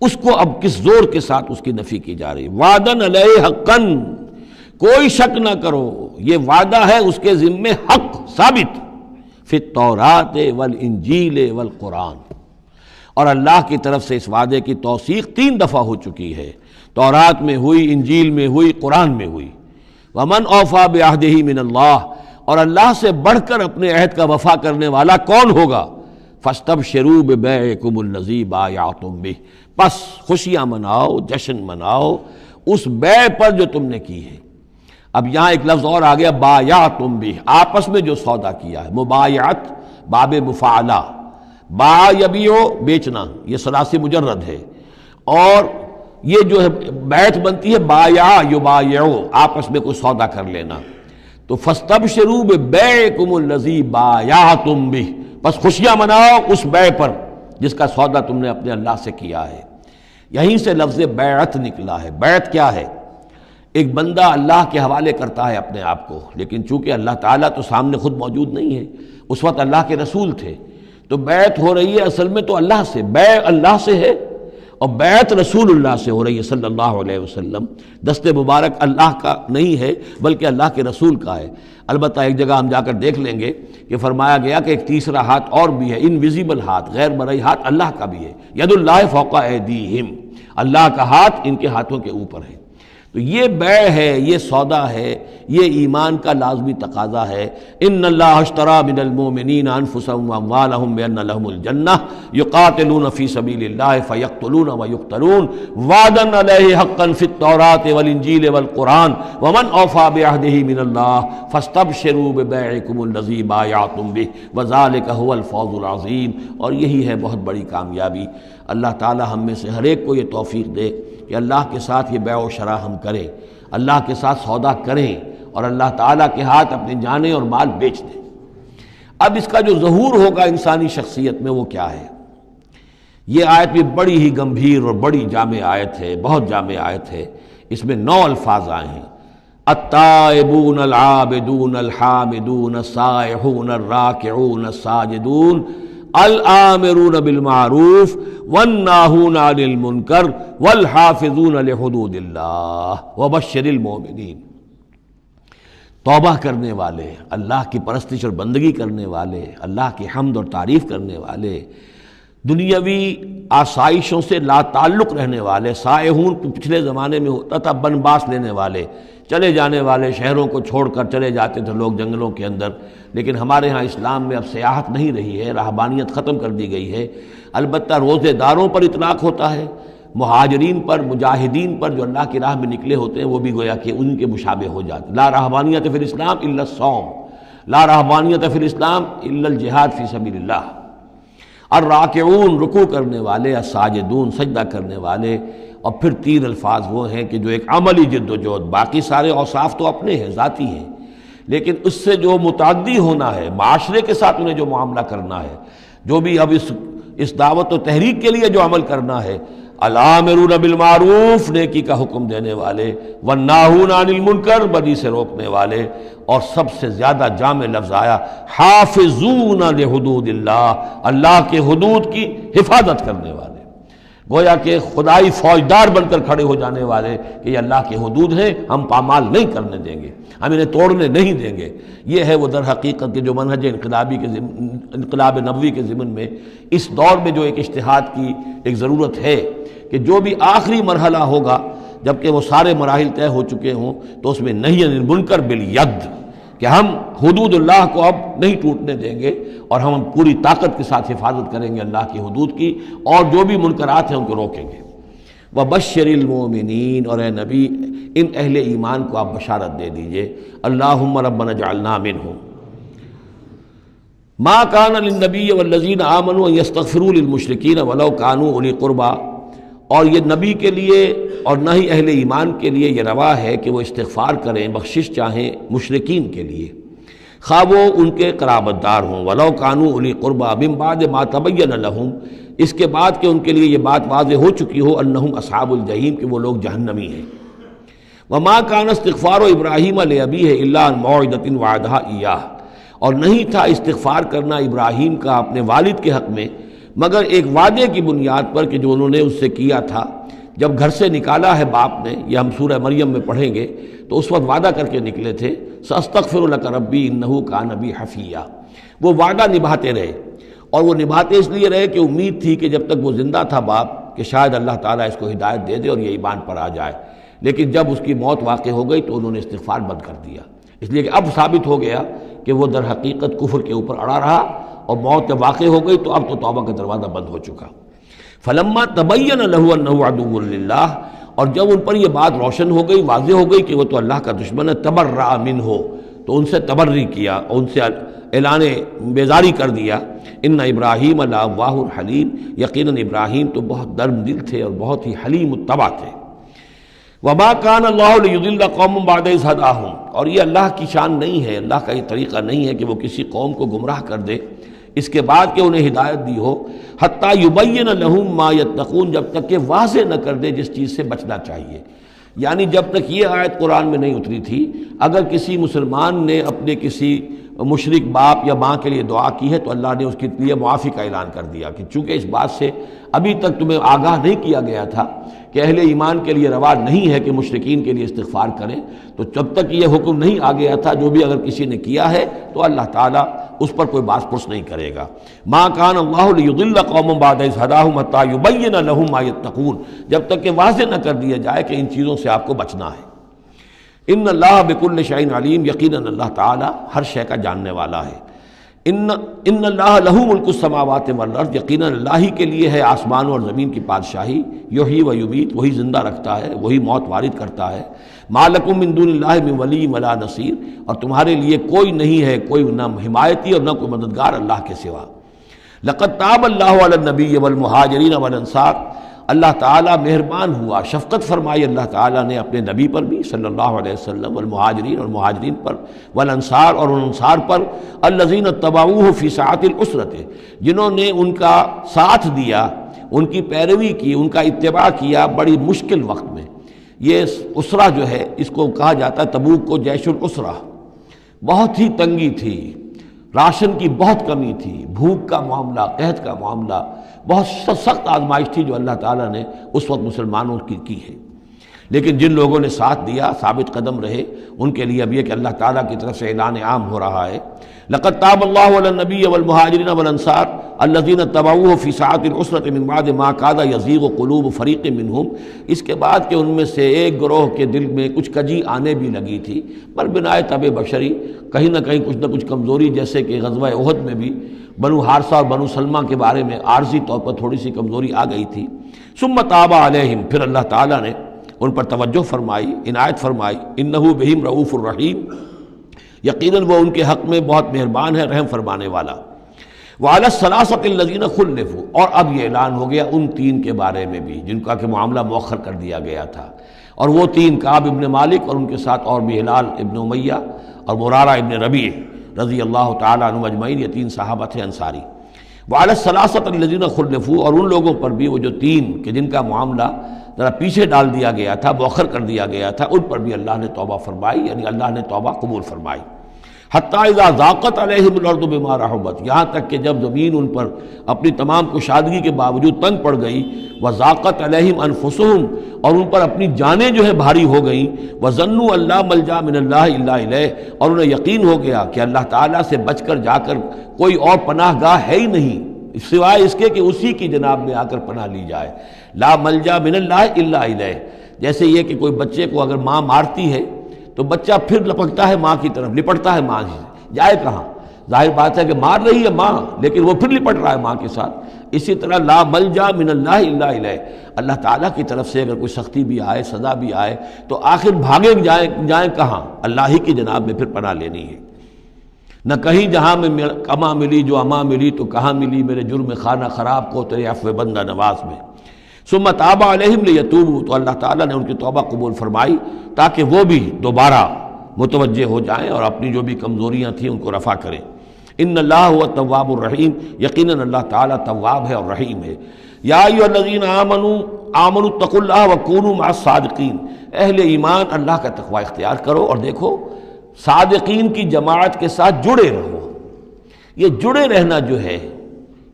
اس کو اب کس زور کے ساتھ اس کی نفی کی جا رہی ہے۔ وعدن علیہ حقا، کوئی شک نہ کرو یہ وعدہ ہے اس کے ذمے حق ثابت، فی التوراۃ والانجیل والقرآن، اور اللہ کی طرف سے اس وعدے کی توثیق 3 دفعہ ہو چکی ہے، تورات میں ہوئی، انجیل میں ہوئی، قرآن میں ہوئی۔ ومن اوفی بعہدہ من اللہ، اور اللہ سے بڑھ کر اپنے عہد کا وفا کرنے والا کون ہوگا؟ فاستبشروا ببیعکم الذی بایعتم بہ، پس خوشیاں مناؤ، جشن مناؤ اس بیع پر جو تم نے کی ہے۔ اب یہاں ایک لفظ اور آ گیا، بایعتم بہ، آپس میں جو سودا کیا ہے، مبایعت باب مفاعلہ، باع یبیع بیچنا، یہ ثلاثی مجرد ہے، اور یہ جو ہے بیعت بنتی ہے بایع یبایع، آپس میں کوئی سودا کر لینا۔ تو فاستبشروا ببیعکم الذی بایعتم بہ، بس خوشیاں مناؤ اس بیع پر جس کا سودا تم نے اپنے اللہ سے کیا ہے۔ یہیں سے لفظ بیعت نکلا ہے۔ بیعت کیا ہے؟ ایک بندہ اللہ کے حوالے کرتا ہے اپنے آپ کو، لیکن چونکہ اللہ تعالیٰ تو سامنے خود موجود نہیں ہے، اس وقت اللہ کے رسول تھے، تو بیعت ہو رہی ہے اصل میں تو اللہ سے، بیع اللہ سے ہے اور بیعت رسول اللہ سے ہو رہی ہے صلی اللہ علیہ وسلم۔ دست مبارک اللہ کا نہیں ہے بلکہ اللہ کے رسول کا ہے۔ البتہ ایک جگہ ہم جا کر دیکھ لیں گے کہ فرمایا گیا کہ ایک تیسرا ہاتھ اور بھی ہے، انویزیبل ہاتھ، غیر مرئی ہاتھ اللہ کا بھی ہے، ید اللہ فوق ایدیہم، اللہ کا ہاتھ ان کے ہاتھوں کے اوپر ہے۔ تو یہ بیع ہے، یہ سودا ہے، یہ ایمان کا لازمی تقاضا ہے۔ ان اللہ اشتری من المؤمنین انفسهم واموالهم بان لهم الجنہ یقاتلون فی سبیل اللہ فیقتلون ویقتلون وعدا علیہ حقا فی التوراۃ والانجیل والقرآن ومن اوفی بعہدہ من اللہ فاستبشروا ببیعکم الذی بایعتم بہ وذلک هو الفوز العظیم۔ اور یہی ہے بہت بڑی کامیابی۔ اللہ تعالی ہم میں سے ہر ایک کو یہ توفیق دے کہ اللہ کے ساتھ یہ بیع و شراء ہم کریں، اللہ کے ساتھ سودا کریں اور اللہ تعالیٰ کے ہاتھ اپنی جانیں اور مال بیچ دیں۔ اب اس کا جو ظہور ہوگا انسانی شخصیت میں وہ کیا ہے؟ یہ آیت بھی بڑی ہی گمبھیر اور بڑی جامع آیت ہے، بہت جامع آیت ہے۔ اس میں 9 الفاظ آئے ہیں، التائبون العابدون الحامدون السائحون الراکعون الساجدون الآمرون بالمعروف والناہون عن المنکر والحافظون لحدود اللہ وبشر المؤمنین۔ توبہ کرنے والے، اللہ کی پرستش اور بندگی کرنے والے، اللہ کی حمد اور تعریف کرنے والے، دنیاوی آسائشوں سے لا تعلق رہنے والے، سائحون پچھلے زمانے میں ہوتا تھا بنباس لینے والے، چلے جانے والے، شہروں کو چھوڑ کر چلے جاتے تھے لوگ جنگلوں کے اندر، لیکن ہمارے ہاں اسلام میں اب سیاحت نہیں رہی ہے، رہبانیت ختم کر دی گئی ہے۔ البتہ روزے داروں پر اطلاق ہوتا ہے، مہاجرین پر، مجاہدین پر جو اللہ کی راہ میں نکلے ہوتے ہیں وہ بھی گویا کہ ان کے مشابہ ہو جاتے ہیں۔ لا رہبانیت فی الاسلام الا الصوم، لا رہبانیت فی الاسلام الا الجہاد فی سبیل اللہ۔ الراکعون رکوع کرنے والے، الساجدون سجدہ کرنے والے، اور پھر تین الفاظ وہ ہیں کہ جو ایک عملی جد و جہد، باقی سارے اوصاف تو اپنے ہیں، ذاتی ہیں، لیکن اس سے جو متعدی ہونا ہے، معاشرے کے ساتھ انہیں جو معاملہ کرنا ہے، جو بھی اب اس دعوت و تحریک کے لیے جو عمل کرنا ہے، الامرون بالمعروف نیکی کا حکم دینے والے، والناہون عن المنکر بدی سے روکنے والے، اور سب سے زیادہ جامع لفظ آیا حافظون لحدود اللہ، اللہ کے حدود کی حفاظت کرنے والے، گویا کہ خدائی فوجدار بن کر کھڑے ہو جانے والے کہ یہ اللہ کے حدود ہیں، ہم پامال نہیں کرنے دیں گے، ہم انہیں توڑنے نہیں دیں گے۔ یہ ہے وہ در حقیقت کے جو منہج انقلاب نبوی کے ضمن میں اس دور میں جو ایک اجتہاد کی ایک ضرورت ہے کہ جو بھی آخری مرحلہ ہوگا جبکہ وہ سارے مراحل طے ہو چکے ہوں تو اس میں نہی عن المنکر بالید، کہ ہم حدود اللہ کو اب نہیں ٹوٹنے دیں گے اور ہم پوری طاقت کے ساتھ حفاظت کریں گے اللہ کی حدود کی، اور جو بھی منکرات ہیں ان کو روکیں گے۔ وبشر المؤمنین، اور اے نبی ان اہل ایمان کو آپ بشارت دے دیجئے، اللہم ربنا اجعلنا منہم۔ ما کان للنبی والذین آمنوا ان یستغفروا للمشرکین ولو کانوا اولی قربی، اور یہ نبی کے لیے اور نہ ہی اہل ایمان کے لیے یہ روا ہے کہ وہ استغفار کریں، بخشش چاہیں مشرکین کے لیے، خواہ وہ ان کے قرابت دار ہوں، ولو کانوا اولی قربی من بعد ما تبین لہم، اس کے بعد کہ ان کے لیے یہ بات واضح ہو چکی ہو انہم اصحاب الجحیم، کہ وہ لوگ جہنمی ہیں۔ وما کان استغفار ابراہیم لابیہ الا عن موعدۃ وعدہا ایاہ، اور نہیں تھا استغفار کرنا ابراہیم کا اپنے والد کے حق میں مگر ایک وعدے کی بنیاد پر کہ جو انہوں نے اس سے کیا تھا جب گھر سے نکالا ہے باپ نے، یہ ہم سورہ مریم میں پڑھیں گے، تو اس وقت وعدہ کر کے نکلے تھے ساستغفر لک ربی انہ کان بی حفیہ، وہ وعدہ نبھاتے رہے، اور وہ نبھاتے اس لیے رہے کہ امید تھی کہ جب تک وہ زندہ تھا باپ کہ شاید اللہ تعالیٰ اس کو ہدایت دے دے اور یہ ایمان پر آ جائے، لیکن جب اس کی موت واقع ہو گئی تو انہوں نے استغفار بند کر دیا، اس لیے کہ اب ثابت ہو گیا کہ وہ در حقیقت کفر کے اوپر اڑا رہا، اور موت جب واقع ہو گئی تو اب تو توبہ کا دروازہ بند ہو چکا۔ فلما تبین لہ انہ عدو للہ، اور جب ان پر یہ بات روشن ہو گئی، واضح ہو گئی کہ وہ تو اللہ کا دشمن ہے، تبرأ منہ، تو ان سے تبری کیا، ان سے اعلان بیزاری کر دیا۔ ان ابراہیم لأواہ حلیم، یقیناً ابراہیم تو بہت نرم دل تھے اور بہت ہی حلیم الطبع تھے۔ وما کان اللہ لیضل قوما بعد اذ ھداھم، اور یہ اللہ کی شان نہیں ہے، اللہ کا یہ طریقہ نہیں ہے کہ وہ کسی قوم کو گمراہ کر دے اس کے بعد کہ انہیں ہدایت دی ہو، حتی یبین لہم ما یتقون، جب تک کہ واضح نہ کر دے جس چیز سے بچنا چاہیے۔ یعنی جب تک یہ آیت قرآن میں نہیں اتری تھی، اگر کسی مسلمان نے اپنے کسی مشرک باپ یا ماں کے لیے دعا کی ہے تو اللہ نے اس کے لیے معافی کا اعلان کر دیا کہ چونکہ اس بات سے ابھی تک تمہیں آگاہ نہیں کیا گیا تھا کہ اہل ایمان کے لیے روا نہیں ہے کہ مشرکین کے لیے استغفار کریں، تو جب تک یہ حکم نہیں آ گیا تھا جو بھی اگر کسی نے کیا ہے تو اللہ تعالیٰ اس پر کوئی باس پرس نہیں کرے گا۔ ما کان اللہ لیضل قوما بعد اذ ھداھم حتی یبین لہم ما یتقون، جب تک کہ واضح نہ کر دیا جائے کہ ان چیزوں سے آپ کو بچنا ہے۔ ان اللہ بکل شیء علیم، یقیناً اللہ تعالیٰ ہر شے کا جاننے والا ہے۔ ان اللہ لہ ملک السماوات والارض، یقیناً اللہ ہی کے لیے ہے آسمان اور زمین کی بادشاہی، یحیی و یمیت، وہی زندہ رکھتا ہے، وہی موت وارد کرتا ہے۔ ما لکم من دون اللہ من ولی ولا نصیر، اور تمہارے لیے کوئی نہیں ہے، کوئی نہ حمایتی اور نہ کوئی مددگار اللہ کے سوا۔ لقد تاب اللہ علی النبی والمہاجرین والانصار، اللہ تعالیٰ مہربان ہوا، شفقت فرمائی اللہ تعالیٰ نے اپنے نبی پر بھی صلی اللہ علیہ وسلم، والمہاجرین اور مہاجرین پر، والانصار اور انصار پر، الذین اتبعوہ فی ساعۃ العسرۃ، جنہوں نے ان کا ساتھ دیا، ان کی پیروی کی، ان کا اتباع کیا بڑی مشکل وقت میں۔ یہ اسرہ جو ہے اس کو کہا جاتا ہے تبوک کو جیش الاسرہ، بہت ہی تنگی تھی، راشن کی بہت کمی تھی، بھوک کا معاملہ، قحط کا معاملہ، بہت سخت آزمائش تھی جو اللہ تعالیٰ نے اس وقت مسلمانوں کی ہے۔ لیکن جن لوگوں نے ساتھ دیا، ثابت قدم رہے، ان کے لیے اب یہ کہ اللہ تعالیٰ کی طرف سے اعلان عام ہو رہا ہے، لقد تاب اللہ علی النبی والمہاجرین والانصار الذین اتبعوہ فی ساعۃ العسرۃ من بعد ما کاد یزیغ قلوب فریق منہم، اس کے بعد کہ ان میں سے ایک گروہ کے دل میں کچھ کجی آنے بھی لگی تھی، بل بنائے طبع بشری، کہیں نہ کچھ کمزوری، جیسے کہ غزوہ احد میں بھی بنو حارثہ اور بنو سلمہ کے بارے میں عارضی طور پر تھوڑی سی کمزوری آ گئی تھی۔ ثم تاب علیہم، پھر اللہ تعالیٰ نے ان پر توجہ فرمائی، عنایت فرمائی، انہ بہم رؤوف الرحیم، یقیناً وہ ان کے حق میں بہت مہربان ہے، رحم فرمانے والا۔ وعلی الثلاثۃ الذین خلفوا، اور اب یہ اعلان ہو گیا ان تین کے بارے میں بھی جن کا کہ معاملہ مؤخر کر دیا گیا تھا، اور وہ تین کعب ابن مالک اور ان کے ساتھ اور بھی ہلال ابن امیہ اور مرارہ ابن ربیع رضی اللہ تعالیٰ عنہم اجمعین، یہ تین صحابہ تھے انصاری۔ وعلی الثلاثۃ الذین خلفوا، اور ان لوگوں پر بھی وہ جو تین کہ جن کا معاملہ ذرا پیچھے ڈال دیا گیا تھا، مؤخر کر دیا گیا تھا، ان پر بھی اللہ نے توبہ فرمائی، یعنی اللہ نے توبہ قبول فرمائی۔ حتیٰ اذا ضاقت علیہم الارض بما رحبت، یہاں تک کہ جب زمین ان پر اپنی تمام کشادگی کے باوجود تنگ پڑ گئی، وضاقت علیہم انفسہم، اور ان پر اپنی جانیں جو ہے بھاری ہو گئیں، وظنوا ان لا ملجا من اللہ الا الیہ، اور انہیں یقین ہو گیا کہ اللہ تعالیٰ سے بچ کر جا کر کوئی اور پناہ گاہ ہے ہی نہیں سوائے اس کے کہ اسی کی جناب میں آ کر پناہ لی جائے۔ لا ملجا من اللہ الا الیہ، جیسے یہ کہ کوئی بچے کو اگر ماں مارتی ہے تو بچہ پھر لپکتا ہے ماں کی طرف، لپٹتا ہے ماں سے، جائے کہاں؟ ظاہر بات ہے کہ مار رہی ہے ماں، لیکن وہ پھر لپٹ رہا ہے ماں کے ساتھ۔ اسی طرح لا ملجا من اللہ الا الیہ، اللہ تعالیٰ کی طرف سے اگر کوئی سختی بھی آئے، سزا بھی آئے، تو آخر بھاگیں جائیں کہاں؟ اللہ ہی کی جناب میں پھر پناہ لینی ہے۔ نہ کہیں جہاں میں کما ملی جو اما ملی تو کہاں ملی میرے جرم خانہ خراب کو تیرے عفو بندہ نواز میں۔ ثم تاب علیہم لیتوبوا، تو اللہ تعالیٰ نے ان کی توبہ قبول فرمائی تاکہ وہ بھی دوبارہ متوجہ ہو جائیں اور اپنی جو بھی کمزوریاں تھیں ان کو رفع کریں۔ ان اللہ هو التواب الرحیم، یقیناً اللہ تعالیٰ تواب ہے اور رحیم ہے۔ یا ایھا الذین آمنوا اتقوا اللہ وکونوا مع الصادقین، اہل ایمان اللہ کا تقوی اختیار کرو اور دیکھو صادقین کی جماعت کے ساتھ جڑے رہو۔ یہ جڑے رہنا جو ہے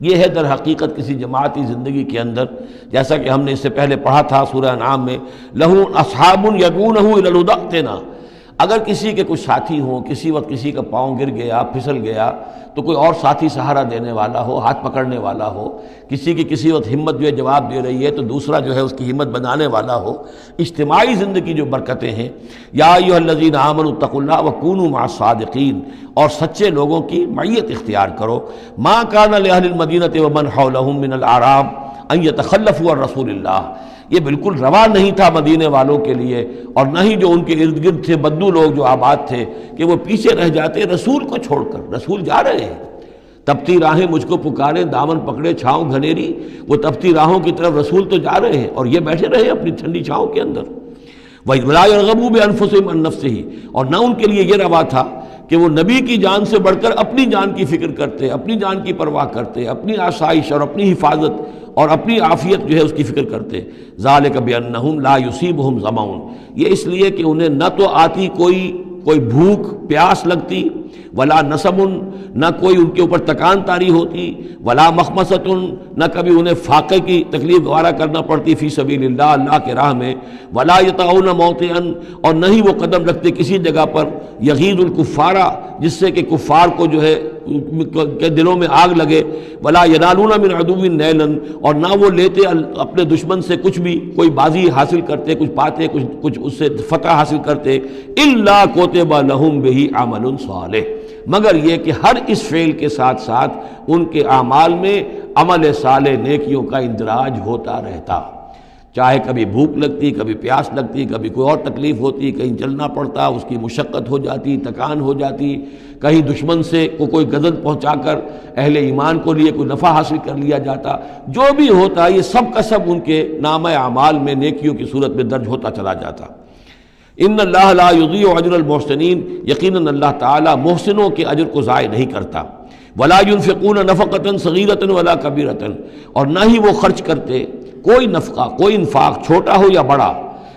یہ ہے در حقیقت کسی جماعتی زندگی کے اندر، جیسا کہ ہم نے اس سے پہلے پڑھا تھا سورہ انعام میں، لَهُ أَصْحَابٌ يَدْعُونَهُ إِلَى الْهُدَى ائْتِنَا، اگر کسی کے کچھ ساتھی ہوں، کسی وقت کسی کا پاؤں گر گیا، پھسل گیا، تو کوئی اور ساتھی سہارا دینے والا ہو، ہاتھ پکڑنے والا ہو، کسی کی کسی وقت ہمت جو ہے جواب دے رہی ہے تو دوسرا جو ہے اس کی ہمت بنانے والا ہو، اجتماعی زندگی جو برکتیں ہیں۔ یا ایھا الذین آمنوا اتقوا اللہ وکونوا مع الصادقین، اور سچے لوگوں کی معیت اختیار کرو۔ ما کان لأہل المدینۃ ومن حولہم من الاعراب ان یتخلفوا عن رسول اللہ، یہ بالکل روا نہیں تھا مدینے والوں کے لیے اور نہ ہی جو ان کے ارد گرد تھے بدو لوگ جو آباد تھے کہ وہ پیچھے رہ جاتے رسول کو چھوڑ کر۔ رسول جا رہے ہیں، تپتی راہیں مجھ کو پکارے، دامن پکڑے چھاؤں گھنیری، وہ تپتی راہوں کی طرف رسول تو جا رہے ہیں اور یہ بیٹھے رہے اپنی ٹھنڈی چھاؤں کے اندر۔ وَلَا يَرْغَبُوا بِأَنفُسِهِمْ عَن نَفْسِهِ، اور نہ ان کے لیے یہ روا تھا کہ وہ نبی کی جان سے بڑھ کر اپنی جان کی فکر کرتے، اپنی جان کی پرواہ کرتے، اپنی آسائش اور اپنی حفاظت اور اپنی عافیت جو ہے اس کی فکر کرتے۔ ذالک بأنہم لا یصیبہم ظمأ، یہ اس لیے کہ انہیں نہ تو آتی کوئی بھوک پیاس لگتی، ولا نصب، نہ کوئی ان کے اوپر تکان طاری ہوتی، ولا مخمصۃ، نہ کبھی انہیں فاقے کی تکلیف گوارا کرنا پڑتی فی سبیل اللہ، اللہ کے راہ میں، ولا یطعون موطئا، اور نہ ہی وہ قدم رکھتے کسی جگہ پر یغیظ الکفار، جس سے کہ کفار کو جو ہے کے دلوں میں آگ لگے، ولا ینالون من عدو نیلا، اور نہ وہ لیتے اپنے دشمن سے کچھ بھی، کوئی بازی حاصل کرتے، کچھ پاتے، کچھ اس سے فتح حاصل کرتے، الا کتب لہم بہ عمل صالح، مگر یہ کہ ہر اس فعل کے ساتھ ساتھ ان کے اعمال میں عمل صالح نیکیوں کا اندراج ہوتا رہتا، چاہے کبھی بھوک لگتی، کبھی پیاس لگتی، کبھی کوئی اور تکلیف ہوتی، کہیں چلنا پڑتا، اس کی مشقت ہو جاتی، تکان ہو جاتی، کہیں دشمن سے کوئی غضب پہنچا کر اہل ایمان کو لیے کوئی نفع حاصل کر لیا جاتا، جو بھی ہوتا یہ سب کا سب ان کے نامہ اعمال میں نیکیوں کی صورت میں درج ہوتا چلا جاتا۔ ان اللہ لا یضیع اجر المحسنین، یقیناً اللہ تعالیٰ محسنوں کے اجر کو ضائع نہیں کرتا۔ ولا ينفقون نفقة صغیرة ولا کبیرة، اور نہ ہی وہ خرچ کرتے کوئی نفقہ، کوئی انفاق چھوٹا ہو یا بڑا،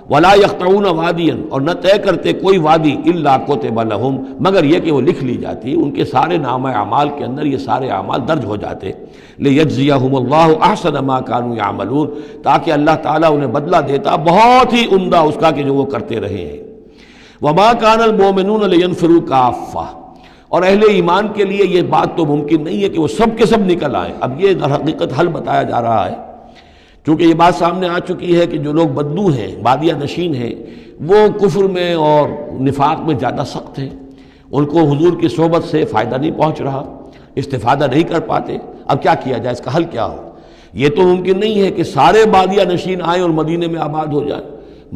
ولا یقطعون وادیا، اور نہ طے کرتے کوئی وادی الا کتب لہم، مگر یہ کہ وہ لکھ لی جاتی، ان کے سارے نامہ اعمال کے اندر یہ سارے اعمال درج ہو جاتے، لیجزیہم اللہ احسن ما کانوا یعملون، تاکہ اللہ تعالیٰ انہیں بدلہ دیتا بہت ہی عمدہ اس کا کہ جو وہ کرتے رہے ہیں۔ وما کان المؤمنون لینفروا کافہ، اور اہل ایمان کے لیے یہ بات تو ممکن نہیں ہے کہ وہ سب کے سب نکل آئیں۔ اب یہ در حقیقت حل بتایا جا رہا ہے، چونکہ یہ بات سامنے آ چکی ہے کہ جو لوگ بدو ہیں، بادیہ نشین ہیں، وہ کفر میں اور نفاق میں زیادہ سخت ہیں، ان کو حضور کی صحبت سے فائدہ نہیں پہنچ رہا، استفادہ نہیں کر پاتے۔ اب کیا کیا جائے، اس کا حل کیا ہو؟ یہ تو ممکن نہیں ہے کہ سارے بادیہ نشین آئیں اور مدینے میں آباد ہو جائیں۔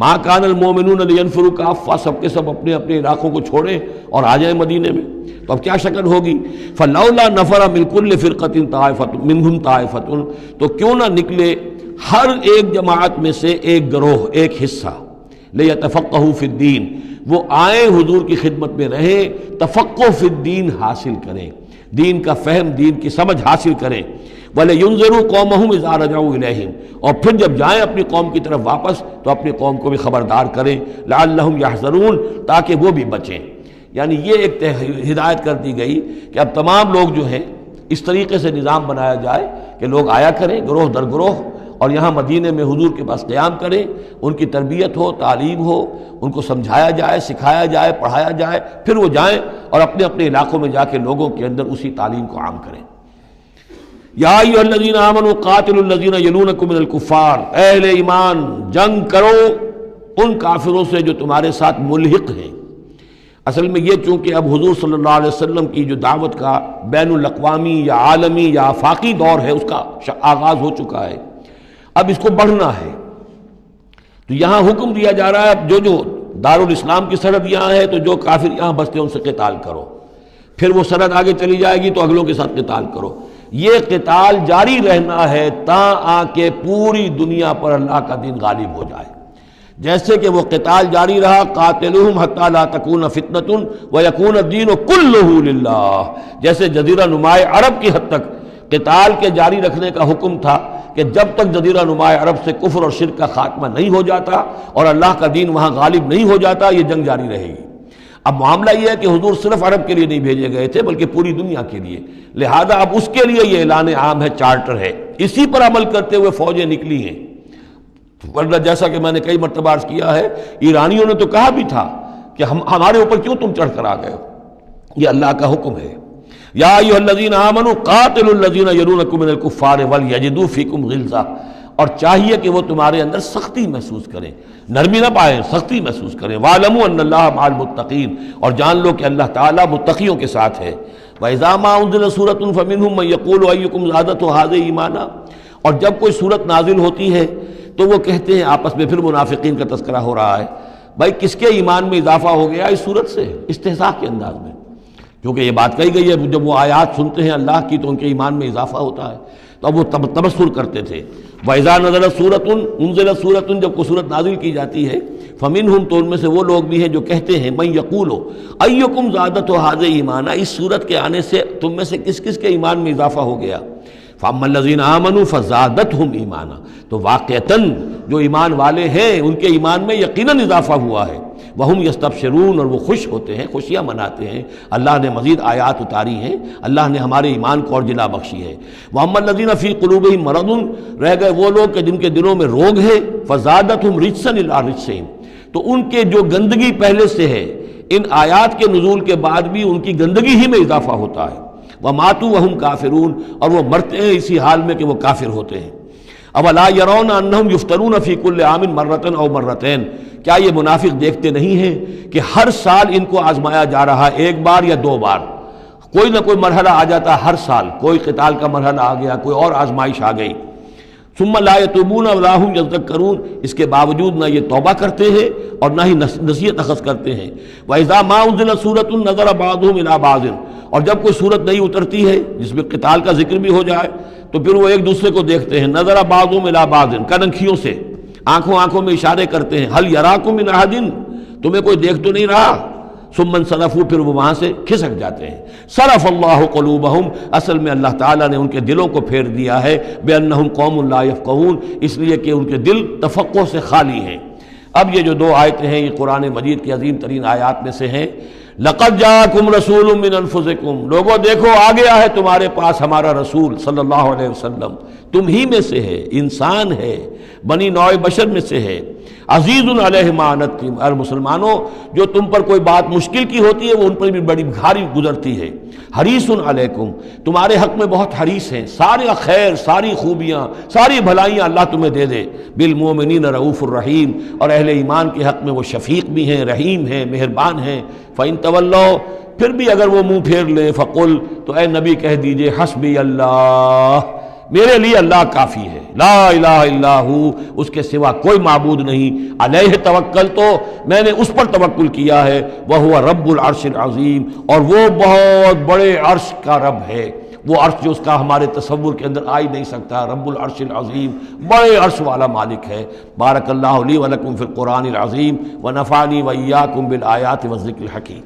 ما کان المؤمنون لینفروا کافہ، سب کے سب اپنے اپنے علاقوں کو چھوڑیں اور آ جائیں مدینے میں، تو اب کیا شکل ہوگی؟ فلولا نفر من کل فرقۃ طائفۃ منہم طائفۃ، تو کیوں نہ نکلے ہر ایک جماعت میں سے ایک گروہ، ایک حصہ، لیتفقہوا فی الدین، وہ آئیں حضور کی خدمت میں رہیں، تفقہ فی الدین حاصل کریں، دین کا فہم، دین کی سمجھ حاصل کریں، وَلَيُنذِرُوا قَوْمَهُمْ إِذَا رَجَعُوا إِلَيْهِمْ، اور پھر جب جائیں اپنی قوم کی طرف واپس تو اپنی قوم کو بھی خبردار کریں، لَعَلَّهُمْ يَحْذَرُونَ، تاکہ وہ بھی بچیں۔ یعنی یہ ایک ہدایت کر دی گئی کہ اب تمام لوگ جو ہیں اس طریقے سے نظام بنایا جائے کہ لوگ آیا کریں گروہ در گروہ، اور یہاں مدینے میں حضور کے پاس قیام کریں، ان کی تربیت ہو، تعلیم ہو، ان کو سمجھایا جائے، سکھایا جائے، پڑھایا جائے، پھر وہ جائیں اور اپنے اپنے علاقوں میں جا کے لوگوں کے اندر اسی تعلیم کو عام کریں۔ یا ایھا الذین آمنوا قاتلوا الذین یلونکم من الکفار، اہل ایمان جنگ کرو ان کافروں سے جو تمہارے ساتھ ملحق ہیں۔ اصل میں یہ چونکہ اب حضور صلی اللہ علیہ وسلم کی جو دعوت کا بین الاقوامی یا عالمی یا آفاقی دور ہے، اس کا آغاز ہو چکا ہے، اب اس کو بڑھنا ہے، تو یہاں حکم دیا جا رہا ہے اب جو دارالاسلام کی سرحد یہاں ہے تو جو کافر یہاں بستے ان سے قتال کرو، پھر وہ سرحد آگے چلی جائے گی تو اگلوں کے ساتھ قتال کرو۔ یہ قتال جاری رہنا ہے تاں آ کے پوری دنیا پر اللہ کا دین غالب ہو جائے۔ جیسے کہ وہ قتال جاری رہا، قاتلوہم حتی لا تکون فتنۃ ویکون الدین کلہ للہ، جیسے جزیرہ نماء عرب کی حد تک قتال کے جاری رکھنے کا حکم تھا کہ جب تک جزیرہ نماء عرب سے کفر اور شرک کا خاتمہ نہیں ہو جاتا اور اللہ کا دین وہاں غالب نہیں ہو جاتا، یہ جنگ جاری رہے گی۔ اب معاملہ یہ ہے کہ حضور صرف عرب کے لیے نہیں بھیجے گئے تھے بلکہ پوری دنیا کے لیے، لہذا اب اس کے لیے یہ اعلان عام ہے، چارٹر ہے، اسی پر عمل کرتے ہوئے فوجیں نکلی ہیں۔ ورنہ جیسا کہ میں نے کئی مرتبہ عرض کیا ہے، ایرانیوں نے تو کہا بھی تھا کہ ہمارے اوپر کیوں تم چڑھ کر آ گئے ہو، یہ اللہ کا حکم ہے۔ یا ایھا الذین آمنوا قاتلوا الذین یلونکم من الکفار ولیجدوا فیکم غلظہ، اور چاہیے کہ وہ تمہارے اندر سختی محسوس کریں، نرمی نہ پائیں، سختی محسوس کریں۔ وَاعْلَمُوا أَنَّ اللَّهَ مَعَ الْمُتَّقِينَ، اور جان لو کہ اللہ تعالیٰ متقیوں کے ساتھ ہے۔ وَإِذَا مَا أُنزِلَتْ سُورَةٌ فَمِنْهُم مَّن يَقُولُ أَيُّكُمْ زَادَتْهُ هَٰذِهِ إِيمَانًا، اور جب کوئی صورت نازل ہوتی ہے تو وہ کہتے ہیں آپس میں، پھر منافقین کا تذکرہ ہو رہا ہے، بھائی کس کے ایمان میں اضافہ ہو گیا اس صورت سے، استہزاء کے انداز میں، کیونکہ یہ بات کہی گئی ہے جب وہ آیات سنتے ہیں اللہ کی تو ان کے ایمان میں اضافہ ہوتا ہے، تو اب وہ تبصر کرتے تھے۔ وَإِذَا نَزَلَتْ سُورَةٌ أُنزِلَتْ سُورَةٌ، جب کوئی صورت نازل کی جاتی ہے، فَمِنْهُمْ، تو ان میں سے وہ لوگ بھی ہیں جو کہتے ہیں، مَن يَقُولُ أَيُّكُمْ زَادَتْهُ هَٰذِهِ إِيمَانًا، اس صورت کے آنے سے تم میں سے کس کس کے ایمان میں اضافہ ہو گیا۔ فَأَمَّا الَّذِينَ آمَنُوا فَزَادَتْهُمْ إِيمَانًا، تو واقعتاً جو ایمان والے ہیں ان کے ایمان میں یقیناً اضافہ ہوا ہے۔ وَهُمْ يَسْتَبْشِرُونَ، اور وہ خوش ہوتے ہیں، خوشیاں مناتے ہیں، اللہ نے مزید آیات اتاری ہیں، اللہ نے ہمارے ایمان کو اور جلا بخشی ہے۔ وَأَمَّا الَّذِينَ فِي قُلُوبِهِم مَرَضٌ، رہ گئے وہ لوگ کہ جن کے دلوں میں روگ ہے، فَزَادَتْهُمْ رِجْسًا إِلَىٰ رِجْسِهِمْ، تو ان کے جو گندگی پہلے سے ہے ان آیات کے نزول کے بعد بھی ان کی گندگی ہی میں اضافہ ہوتا ہے۔ وَمَاتُوا وَهُمْ كَافِرُونَ، اور وہ مرتے ہیں اسی حال میں کہ وہ کافر ہوتے ہیں۔ اولا يرون انہم یفتنون فی کل عام مرۃ او مرتین، کیا یہ منافق دیکھتے نہیں ہیں کہ ہر سال ان کو آزمایا جا رہا ہے، ایک بار یا دو بار، کوئی نہ کوئی مرحلہ آ جاتا ہے ہر سال، کوئی قتال کا مرحلہ آ گیا، کوئی اور آزمائش آ گئی۔ ثم لا يتوبون ولا هم يذكرون، اس کے باوجود نہ یہ توبہ کرتے ہیں اور نہ ہی نصیحت اخذ کرتے ہیں۔ وَإِذَا مَا أُنزِلَتْ سُورَةٌ نَظَرَ بَعْضُهُمْ إِلَىٰ بَعْضٍ، اور جب کوئی صورت نئی اترتی ہے جس میں قتال کا ذکر بھی ہو جائے تو پھر وہ ایک دوسرے کو دیکھتے ہیں، نظر بعضهم الى بعض، کنکھیوں سے، آنکھوں میں اشارے کرتے ہیں، هل يراكم من احد، تمہیں کوئی دیکھ تو نہیں رہا؟ ثم انصرفوا، پھر وہ وہاں سے کھسک جاتے ہیں۔ صرف اللہ قلوبہم، اصل میں اللہ تعالیٰ نے ان کے دلوں کو پھیر دیا ہے، بانہم قوم لا یفقہون، اس لیے کہ ان کے دل تفقہ سے خالی ہیں۔ اب یہ جو دو آیتیں ہیں یہ قرآن مجید کی عظیم ترین آیات میں سے ہیں۔ لقد جاءکم رسول من انفسکم، لوگوں دیکھو آ گیا ہے تمہارے پاس ہمارا رسول صلی اللہ علیہ وسلم، تم ہی میں سے ہے، انسان ہے، بنی نوع بشر میں سے ہے، عزیز علیہ ما عنتم، اور مسلمانوں جو تم پر کوئی بات مشکل کی ہوتی ہے وہ ان پر بھی بڑی بھاری گزرتی ہے، حریص علیکم، تمہارے حق میں بہت حریص ہیں، سارے خیر، ساری خوبیاں، ساری بھلائیاں اللہ تمہیں دے دے، بالمومنین رؤوف الرحیم، اور اہل ایمان کے حق میں وہ شفیق بھی ہیں، رحیم ہیں، مہربان ہیں۔ فَإِن تَوَلَّوْا، پھر بھی اگر وہ منہ پھیر لیں، فَقُلْ، تو اے نبی کہہ دیجئے، حسبی اللہ، میرے لیے اللہ کافی ہے، لا الہ الا ہو، اس کے سوا کوئی معبود نہیں، علیہ توکل، تو میں نے اس پر توکل کیا ہے، وہو رب العرش العظیم، اور وہ بہت بڑے عرش کا رب ہے، وہ عرش جو اس کا ہمارے تصور کے اندر آ ہی نہیں سکتا، رب العرش العظیم، بڑے عرش والا مالک ہے۔ بارک اللہ لی ولکم فی القرآن العظیم ونفعنی وإیاکم بالآیات والذکر الحکیم۔